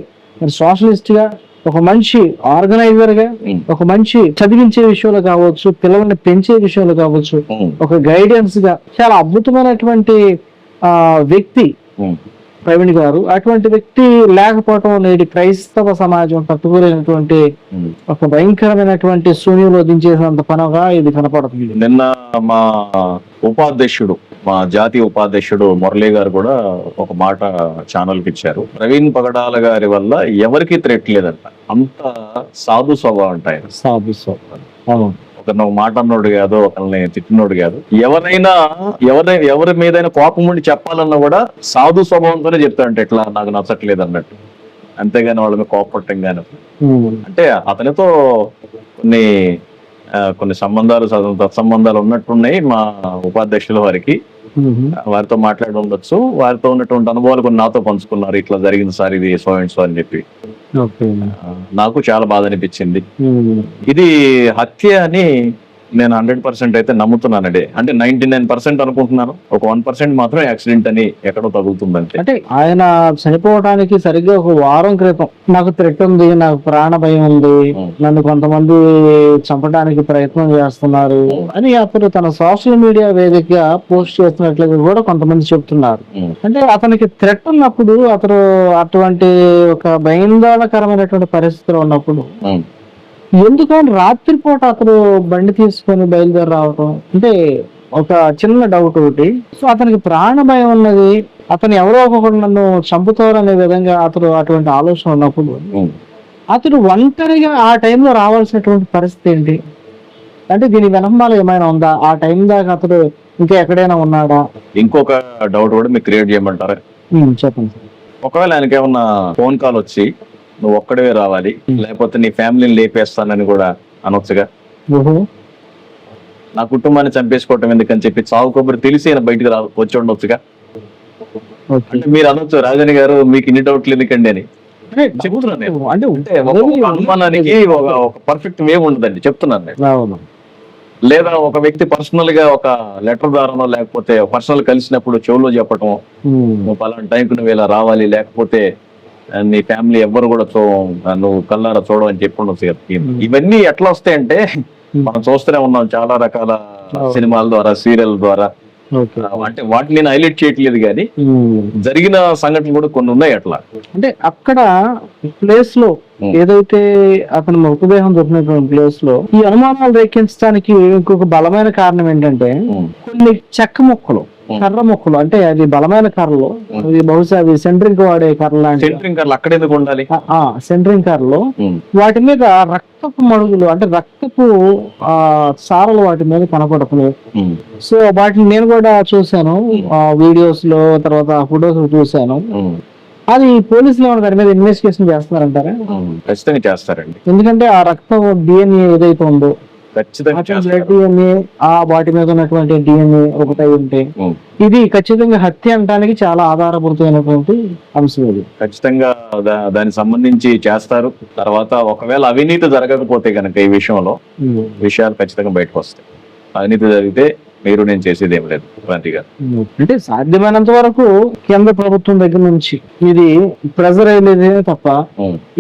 సోషలిస్ట్ గా, ఒక మంచి ఆర్గనైజర్ గా, ఒక మంచి చదివించే విషయంలో కావచ్చు, పిల్లల్ని పెంచే విషయంలో కావచ్చు, ఒక గైడెన్స్ గా చాలా అద్భుతమైనటువంటి వ్యక్తి ప్రవీణ్ గారు. అటువంటి వ్యక్తి లేకపోవటం నేటి క్రైస్తవ సమాజం తట్టుకోలేనటువంటి ఒక భయంకరమైనటువంటి శూన్యంలో దించేసినంత పనగా ఇది కనపడుతుంది. నిన్న మా ఉపాధ్యక్షుడు, మా జాతీయ ఉపాధ్యక్షుడు మురళీ గారు కూడా ఒక మాట ఛానల్ కి ఇచ్చారు. ప్రవీణ్ పగడాల గారి వల్ల ఎవరికి థ్రెట్ లేదంట, అంత సాధు స్వభావం ఉంటాయి. సాధు స్వభావం, ఒకరిని ఒక మాట అన్నోడు కాదు, ఒకరిని తిట్టినోడు కాదు. ఎవరి మీదైనా కోపం ఉండి చెప్పాలన్నా కూడా సాధు స్వభావంతోనే చెప్తాడంటే ఎట్లా నాకు నచ్చట్లేదు అన్నట్టు, అంతేగాని వాళ్ళ మీద కోపపట్టం గాను. అంటే అతనితో కొన్ని సంబంధాలు, సత్సంబంధాలు ఉన్నట్టున్నాయి మా ఉపాధ్యక్షుల వారికి. వారితో మాట్లాడి ఉండొచ్చు. వారితో ఉన్నటువంటి అనుభవాలు కొన్ని నాతో పంచుకున్నారు. ఇట్లా జరిగింది సార్, ఇది సో అండ్ సో అని చెప్పి. నాకు చాలా బాధ అనిపించింది. ఇది హత్య అని నేను 100% అయితే నమ్ముతున్నానండి. అంటే 99% అనుకుంటున్నాను. ఒక 1% మాత్రం యాక్సిడెంట్ అని ఎక్కడో తగులుతుందంటే. అంటే ఆయన చనిపోవడానికి సరిగ్గా ఒక వారం క్రితం నాకు థ్రెట్ ఉంది, నాకు ప్రాణ భయం ఉంది, నన్ను కొంతమంది చంపడానికి ప్రయత్నం చేస్తున్నారు అని అతను తన సోషల్ మీడియా వేదికగా పోస్ట్ చేస్తున్నట్లుగా కూడా కొంతమంది చెప్తున్నారు. అంటే అతనికి థ్రెట్ ఉన్నప్పుడు, అతను అటువంటి ఒక భయాందోళనకరమైనటువంటి పరిస్థితిలో ఉన్నప్పుడు ఎందుకని రాత్రిపూట అతను బండి తీసుకొని బయలుదేరి రావటం అంటే ఒక చిన్న డౌట్ ఒకటి. సో అతనికి ప్రాణ భయం ఉన్నది, అతను ఎవరో ఒకరు నన్ను చంపుతారు అనే విధంగా అతను అటువంటి ఆలోచన ఉన్నప్పుడు అతను ఒంటరిగా ఆ టైంలో రావాల్సినటువంటి పరిస్థితి ఏంటి? అంటే దీని వెనకమాల ఏమైనా ఉందా? ఆ టైం దాకా అతను ఇంకా ఎక్కడైనా ఉన్నాడా? ఇంకొక డౌట్ కూడా మీకు క్రియేట్ చేయమంటారా? చెప్పండి. ఒకవేళ ఆయనకి ఏమన్నా ఫోన్ కాల్ వచ్చి నువ్వు ఒక్కడే రావాలి, లేకపోతే నీ ఫ్యామిలీని లేపేస్తానని కూడా అనొచ్చుగా. నా కుటుంబాన్ని చంపేసుకోవటం ఎందుకని చెప్పి చావు కొబ్బరి తెలిసి ఆయన బయటకు వచ్చి ఉండొచ్చుగా. అంటే మీరు అనొచ్చు, రాజని గారు మీకు ఇన్ని డౌట్లు ఎందుకండి అని చెప్తున్నాను. అంటే అనుమానానికి ఒక పర్ఫెక్ట్ వే ఉండదండి, చెప్తున్నాను నేను. లేదా ఒక వ్యక్తి పర్సనల్ గా ఒక లెటర్ ద్వారానో లేకపోతే పర్సనల్ కలిసినప్పుడు చెవులో చెప్పటం, నువ్వు పలానా టైంకి నువ్వు ఇలా రావాలి, లేకపోతే నీ ఫ్యామిలీ ఎవ్వరు కూడా నువ్వు కళ్ళారా చూడవని చెప్పి ఉండొచ్చు. ఇవన్నీ ఎట్లా వస్తాయంటే మనం చూస్తూనే ఉన్నాం చాలా రకాల సినిమాల ద్వారా, సీరియల్ ద్వారా. అంటే వాటిని నేను హైలైట్ చేయట్లేదు, కానీ జరిగిన సంఘటనలు కూడా కొన్ని ఉన్నాయి అట్లా. అంటే అక్కడ ప్లేస్ లో ఏదైతే అతను మృతదేహం దొరికినటువంటి ప్లేస్ లో ఈ అనుమానాలు రేకించడానికి ఇంకొక బలమైన కారణం ఏంటంటే కొన్ని చెక్క మొక్కలు, కర్ర మొక్కలు, అంటే అది బలమైన కర్రలు, అది బహుశా అది సెంట్రింగ్ వాడే కర్ర లాంటి సెంట్రింగ్ కర్రలు అక్కడ ఎందుకు ఉండాలి? సెంట్రింగ్ కర్రలు, వాటి మీద రక్తపు మడుగులు అంటే రక్తపు సారలు వాటి మీద కనపడుతున్నాయి. సో వాటిని నేను కూడా చూసాను వీడియోస్ లో, తర్వాత ఫొటోస్ చూసాను. అది పోలీసులు దాని మీద ఇన్వెస్టిగేషన్ చేస్తున్నారంటారా? ఖచ్చితంగా చేస్తారండి. ఎందుకంటే ఆ రక్తం డిఎన్ఏ ఏదైతే ఉందో ఖచ్చితంగా వాటి మీద ఉన్నటువంటి డిఎన్ఏ ఒకటై ఉంటే ఇది ఖచ్చితంగా హత్య అనడానికి చాలా ఆధారపడుతున్నటువంటి అంశం. ఇది ఖచ్చితంగా దానికి సంబంధించి చేస్తారు. తర్వాత ఒకవేళ అవినీతి జరగకపోతే కనుక ఈ విషయంలో విషయాలు ఖచ్చితంగా బయటకు వస్తాయి. అవినీతి జరిగితే నేను చేసేది ఏం లేదు క్రాంతి గారు. అంటే సాధ్యమైనంత వరకు కేంద్ర ప్రభుత్వం దగ్గర నుంచి ఇది ప్రెజర్ అయ్యేదే తప్ప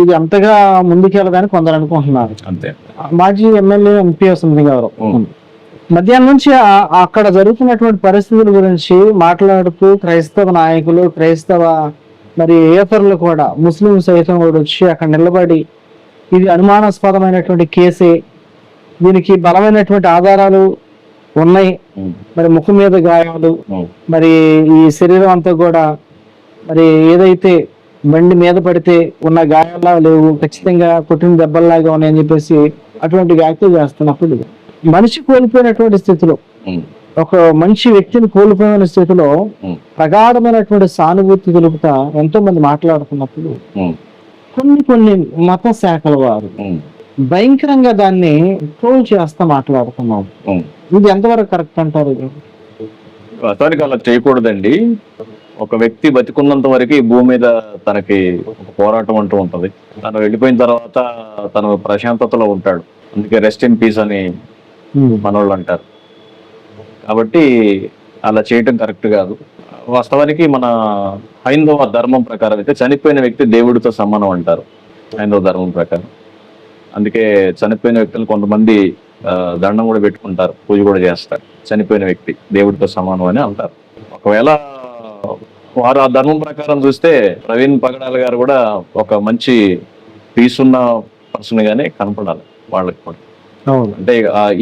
ఇది అంతగా ముందుకెళ్ళదని కొందరు అనుకుంటున్నారు. అంతే. మాజీ ఎమ్మెల్యే ఎంపీఎస్ గారు మధ్యాహ్నం నుంచి అక్కడ జరుగుతున్నటువంటి పరిస్థితుల గురించి మాట్లాడుతూ క్రైస్తవ నాయకులు, క్రైస్తవ మరి ఏతరులు కూడా, ముస్లిం సైతం కూడా వచ్చి అక్కడ నిలబడి ఇది అనుమానాస్పదమైనటువంటి కేసే, దీనికి బలమైనటువంటి ఆధారాలు ఉన్నాయి, ఉమ్, మరి ముఖం మీద గాయాలు, ఉమ్, మరి ఈ శరీరం అంతా కూడా మరి ఏదైతే బండి మీద పడితే ఉన్న గాయాల్లా లేవు, ఖచ్చితంగా కొట్టిన దెబ్బల్లాగా ఉన్నాయని చెప్పేసి అటువంటి వ్యాఖ్యలు చేస్తున్నప్పుడు మనిషి కోల్పోయినటువంటి స్థితిలో, ఉమ్, ఒక మంచి వ్యక్తిని కోల్పోయిన స్థితిలో ఉమ్, ప్రగాఢమైనటువంటి సానుభూతి తెలుపుతా ఎంతో మంది మాట్లాడుతున్నప్పుడు ఉమ్, కొన్ని మత శాఖల వారు ఉమ్, భయంకరంగా దాన్ని ట్రోల్ చేస్తా మాట్లాడుతున్నారు. ఉమ్. ఇది ఎంతవరకు కరెక్ట్ అంటారు? ఇది వాస్తవానికి అలా చేయకూడదండి. ఒక వ్యక్తి బతికున్నంత వరకు ఈ భూమి మీద తనకి ఒక పోరాటం అంటూ ఉంటది. తను వెళ్ళిపోయిన తర్వాత తను ప్రశాంతతలో ఉంటాడు. అందుకే రెస్ట్ ఇన్ పీస్ అని మనోళ్ళు అంటారు. కాబట్టి అలా చేయటం కరెక్ట్ కాదు. వాస్తవానికి మన హైందవ ధర్మం ప్రకారం అయితే చనిపోయిన వ్యక్తి దేవుడితో సమానం అంటారు, హైందవ ధర్మం ప్రకారం. అందుకే చనిపోయిన వ్యక్తులు కొంతమంది దండం కూడా పెట్టుకుంటారు, పూజ కూడా చేస్తారు. చనిపోయిన వ్యక్తి దేవుడితో సమానం అని అంటారు. ఒకవేళ వారు ఆ ధర్మం ప్రకారం చూస్తే ప్రవీణ్ పగడాల గారు కూడా ఒక మంచి పీస్ ఉన్న పర్సన్ గానే కనపడాలి వాళ్ళకి కూడా. అంటే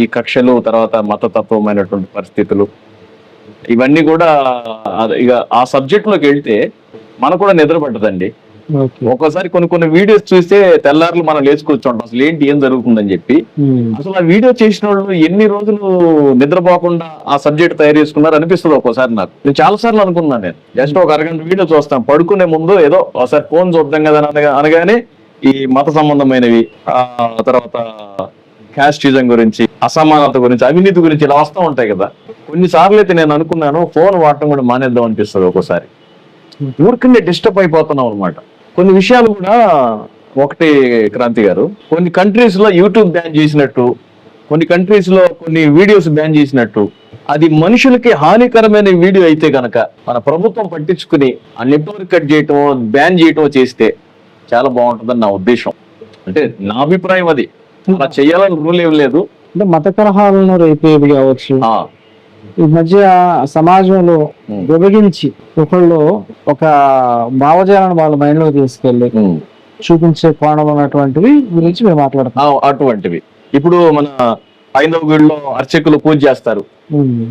ఈ కక్షలు, తర్వాత మతతత్వమైనటువంటి పరిస్థితులు, ఇవన్నీ కూడా ఇక ఆ సబ్జెక్ట్ లోకి వెళ్తే మనకు కూడా నిద్ర పట్టదండి. ఒక్కోసారి కొన్ని వీడియోస్ చూస్తే తెల్లారులు మనం లేచి కూర్చోంటాం, అసలు ఏంటి ఏం జరుగుతుందని చెప్పి. అసలు ఆ వీడియో చేసిన వాళ్ళు ఎన్ని రోజులు నిద్రపోకుండా ఆ సబ్జెక్ట్ తయారు చేసుకున్నారు అనిపిస్తుంది ఒక్కోసారి నాకు. నేను చాలా సార్లు అనుకున్నాను, నేను జస్ట్ ఒక అరగంట వీడియో చూస్తాను పడుకునే ముందు, ఏదో ఒకసారి ఫోన్ చూద్దాం కదా అనగానే ఈ మత సంబంధమైనవి, ఆ తర్వాత క్యాస్టిజం గురించి, అసమానత గురించి, అవినీతి గురించి ఇలా వస్తూ ఉంటాయి కదా. కొన్నిసార్లు అయితే నేను అనుకున్నాను ఫోన్ వాడటం కూడా మానేద్దాం అనిపిస్తుంది ఒక్కోసారి. ఊరికనే డిస్టర్బ్ అయిపోతున్నాం అనమాట. కొన్ని విషయాలు కూడా ఒకటి క్రాంతి గారు, కొన్ని కంట్రీస్ లో యూట్యూబ్ బ్యాన్ చేసినట్టు, కొన్ని కంట్రీస్ లో కొన్ని వీడియోస్ బ్యాన్ చేసినట్టు, అది మనుషులకి హానికరమైన వీడియో అయితే గనక మన ప్రభుత్వం పట్టించుకుని ఆ నెట్వర్క్ కట్ చేయటం, బ్యాన్ చేయటం చేస్తే చాలా బాగుంటుందని నా ఉద్దేశం. అంటే నా అభిప్రాయం అది. అలా చెయ్యాలని రూల్ ఏం లేదు. అంటే మత కలహాలను రేపేది కావచ్చు, ఈ మధ్య సమాజంలో విభజించి ఒకళ్ళు ఒక భావజాలను వాళ్ళ మైండ్ లో తీసుకెళ్లి చూపించే కోణం అన్నటువంటివి గురించి మేము మాట్లాడుతాం. అటువంటివి ఇప్పుడు మన హైందవ గుడిలో అర్చకులు పూజ చేస్తారు,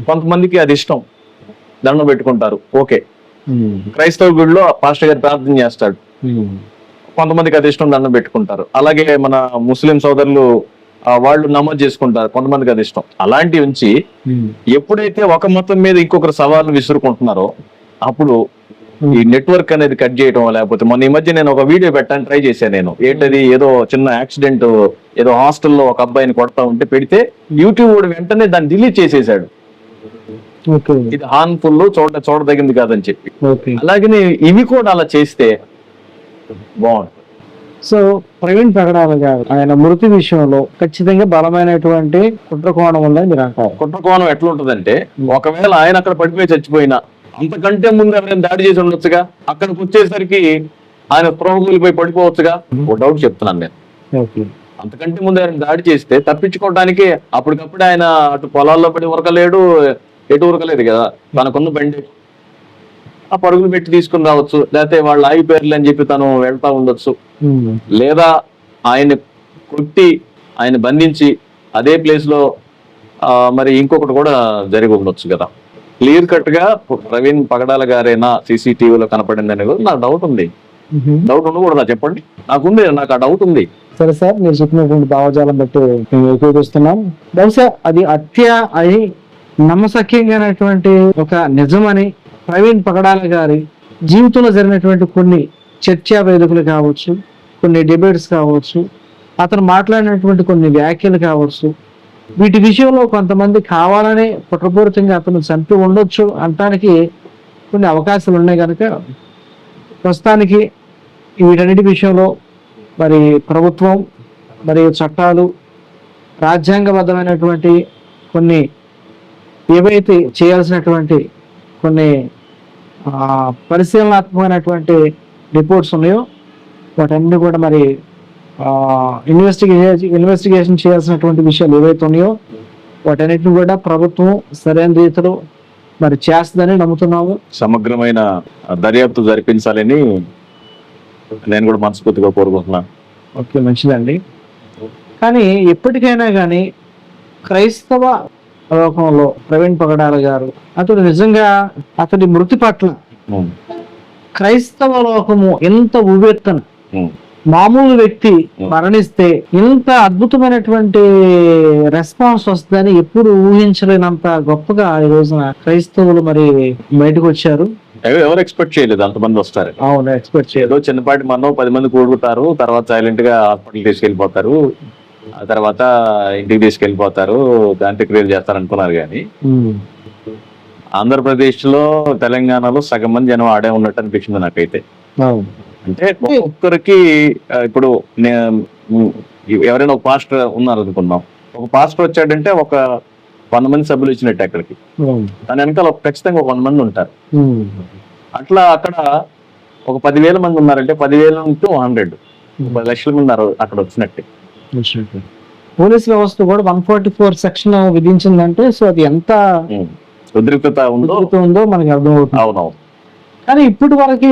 కొంతమందికి అది ఇష్టం, దండం పెట్టుకుంటారు, ఓకే. క్రైస్తవ గుడిలో పాస్టర్ గారు ప్రార్థన చేస్తాడు, కొంతమందికి అది ఇష్టం, దండం పెట్టుకుంటారు. అలాగే మన ముస్లిం సోదరులు వాళ్ళు నమోదు చేసుకుంటారు, కొంతమందికి అది ఇష్టం. అలాంటి ఉంచి ఎప్పుడైతే ఒక మతం మీద ఇంకొకరు సవాళ్ళు విసురుకుంటున్నారో అప్పుడు ఈ నెట్వర్క్ అనేది కట్ చేయడం, లేకపోతే మొన్న ఈ మధ్య నేను ఒక వీడియో పెట్టాను, ట్రై చేశాను నేను. ఏంటది, ఏదో చిన్న యాక్సిడెంట్, ఏదో హాస్టల్లో ఒక అబ్బాయిని కొడతా ఉంటే పెడితే యూట్యూబ్ కూడా వెంటనే దాన్ని డిలీట్ చేసేసాడు. ఇది హార్మ్ఫుల్, చూడదగింది కాదని చెప్పి. అలాగే ఇవి కూడా అలా చేస్తే బాగుంటుంది. సో ప్రవీణ్ పగడాల గారు ఆయన మృతి విషయంలో ఖచ్చితంగా బలమైనటువంటి కుట్రకోణం ఉందని మీరు అంటారు. కుట్రకోణం ఎట్లుంటదంటే, ఒకవేళ ఆయన అక్కడ పడిపోయి చచ్చిపోయినా అంతకంటే ముందు ఎవరైనా దాడి చేసి ఉండొచ్చుగా, అక్కడికి వచ్చేసరికి ఆయన స్పృహకూలిపోయి పడిపోవచ్చుగా. ఒక డౌట్ చెప్తున్నాను నేను. అంతకంటే ముందు ఆయన దాడి చేస్తే తప్పించుకోవడానికి అప్పటికప్పుడు ఆయన అటు పొలాల్లో పడి ఉరకలేడు, ఎటు ఉరకలేదు కదా. తనకున్న బండి ఆ పరుగులు పెట్టి తీసుకుని రావచ్చు, లేకపోతే వాళ్ళు ఆగిపోయారులే అని చెప్పి తను వెళ్తా ఉండొచ్చు, లేదా ఆయన కొట్టి ఆయన బంధించి అదే ప్లేస్ లో మరి ఇంకొకటి కూడా జరిగి ఉండొచ్చు కదా. క్లియర్ కట్ గా ప్రవీణ్ పగడాల గారైనా సీసీటీవీలో కనపడింది అనేది నాకు డౌట్ ఉంది. డౌట్ ఉండకూడదా చెప్పండి? నాకు ఆ డౌట్ ఉంది. సరే సార్, మీరు చెప్పినటువంటి భావజాలం బట్టి మేము ఏకీపిస్తున్నాం. బహుశా అది హత్య అని నమ్మశక్యంగానటువంటి ఒక నిజమని ప్రవీణ్ పగడాల గారి జీవితంలో జరిగినటువంటి కొన్ని చర్చా వేదికలు కావచ్చు, కొన్ని డిబేట్స్ కావచ్చు, అతను మాట్లాడినటువంటి కొన్ని వ్యాఖ్యలు కావచ్చు, వీటి విషయంలో కొంతమంది కావాలనే కుట్రపూరితంగా అతను చంపి ఉండొచ్చు అనటానికి కొన్ని అవకాశాలు ఉన్నాయి. కనుక ప్రస్తుతానికి వీటన్నిటి విషయంలో మరి ప్రభుత్వం మరియు చట్టాలు, రాజ్యాంగబద్ధమైనటువంటి కొన్ని ఏవైతే చేయాల్సినటువంటి కొన్ని పరిశీలనాత్మకమైనటువంటి రిపోర్ట్స్ ఉన్నాయో వాటన్ని కూడా మరి ఇన్వెస్టిగేషన్ చేయాల్సినటువంటి విషయాలు ఏవైతే ఉన్నాయో వాటన్నిటిని కూడా ప్రభుత్వం సరైన రీతిలో మరి చేస్తుందని నమ్ముతున్నాము. సమగ్రమైన దర్యాప్తు జరిపించాలని నేను కూడా మనస్ఫూర్తిగా కోరుకుంటున్నాను. ఓకే, మంచిదండి. కానీ ఎప్పటికైనా కానీ క్రైస్తవ లోకంలో ప్రవీణ్ పగడాల గారు అతడు నిజంగా అతడి మృతి పట్ల ఉమ్, క్రైస్తవ లోకము ఎంత ఉవ్వెత్తన, ఉమ్, మామూలు వ్యక్తి మరణిస్తే ఇంత అద్భుతమైనటువంటి రెస్పాన్స్ వస్తుందని ఎప్పుడు ఊహించలేనంత గొప్పగా ఈ రోజున క్రైస్తవులు మరి బయటకు వచ్చారు. ఎవరు ఎక్స్పెక్ట్ చేయలేదు అంతమంది వస్తారు. అవును, ఎక్స్పెక్ట్ చేయలేదు. ఏదో చిన్నపాటి మనం 10 మంది కూడుకుతారు, తర్వాత సైలెంట్ గా హాస్పిటల్ తీసుకెళ్లిపోతారు, ఆ తర్వాత ఇంటికి తీసుకెళ్లిపోతారు, అంత్యక్రియలు చేస్తారు అనుకున్నారు. కానీ ఆంధ్రప్రదేశ్ లో, తెలంగాణలో సగం మంది జనం ఆడే ఉన్నట్టు అనిపించింది నాకైతే. అవును. అంటే ఒక్కొక్కరికి ఇప్పుడు ఎవరైనా ఒక పాస్టర్ ఉన్నారు అనుకుందాం, ఒక పాస్టర్ వచ్చాడంటే ఒక 100 మంది సభ్యులు ఇచ్చినట్టు అక్కడికి, దాని వెనకాల ఖచ్చితంగా ఒక 100 మంది ఉంటారు. అట్లా అక్కడ ఒక 10,000 మంది ఉన్నారంటే 10,000 into 100, 10 లక్షల మంది అక్కడ వచ్చినట్టే. పోలీస్ వ్యవస్థ కూడా 144 సెక్షన్ విధించిందంటే సో అది ఎంత ఉద్రిక్తత ఉందో మనకి అర్థమవుతుంది. అవునవును. కానీ ఇప్పుడు వరకు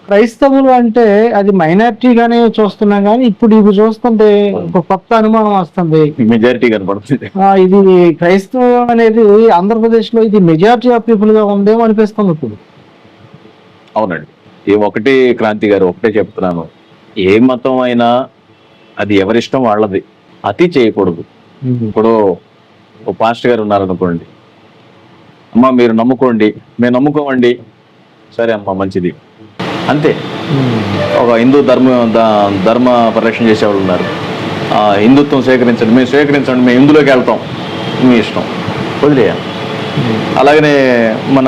క్రైస్తవులు అంటే అది మైనారిటీగానే చూస్తున్నాం, కానీ ఇప్పుడు ఇవి చూస్తుంటే ఒక కొత్త అనుమానం వస్తుంది. మెజారిటీ కనపడుతుంది. ఇది క్రైస్తవం అనేది ఆంధ్రప్రదేశ్ లో ఇది మెజారిటీ ఆఫ్ పీపుల్ గా ఉందేమో అనిపిస్తుంది ఇప్పుడు. అవునండి. ఈ ఒకటి క్రాంతి గారు ఒకటే చెప్తున్నాను, ఏ మతం అయినా అది ఎవరిష్టం వాళ్ళది, అతి చేయకూడదు. ఇప్పుడు ఓ పాస్టర్ గారు ఉన్నారనుకోండి, అమ్మ మీరు నమ్ముకోండి, మేము నమ్ముకోమండి, సరే అమ్మ మంచిది, అంతే. ఒక హిందూ ధర్మ పరిరక్షణ చేసేవాళ్ళు ఉన్నారు, హిందుత్వం స్వీకరించండి, మేము స్వీకరించండి, మేము హిందులోకి వెళ్తాం, మీ ఇష్టం, వదిలేయాలి. అలాగనే మన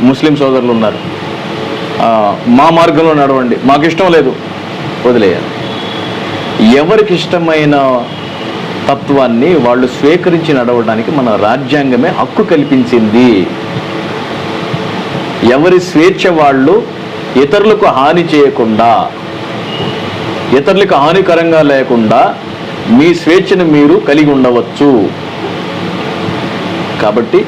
ముస్లిం సోదరులు ఉన్నారు, మా మార్గంలో నడవండి, మాకు ఇష్టం లేదు, వదిలేయాలి. ఎవరికి ఇష్టమైన తత్వాన్ని వాళ్ళు స్వీకరించి నడవడానికి మన రాజ్యాంగమే హక్కు కల్పించింది. ఎవరి స్వేచ్ఛ వాళ్ళు ఇతరులకు హాని చేయకుండా, ఇతరులకు హానికరంగా లేకుండా మీ స్వేచ్ఛను మీరు కలిగి ఉండవచ్చు. కాబట్టి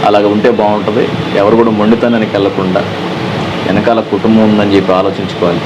అలాగ ఉంటే బాగుంటుంది. ఎవరు కూడా మొండితనానికి వెళ్ళకుండా వెనకాల కుటుంబం ఉందని చెప్పి ఆలోచించుకోవాలి.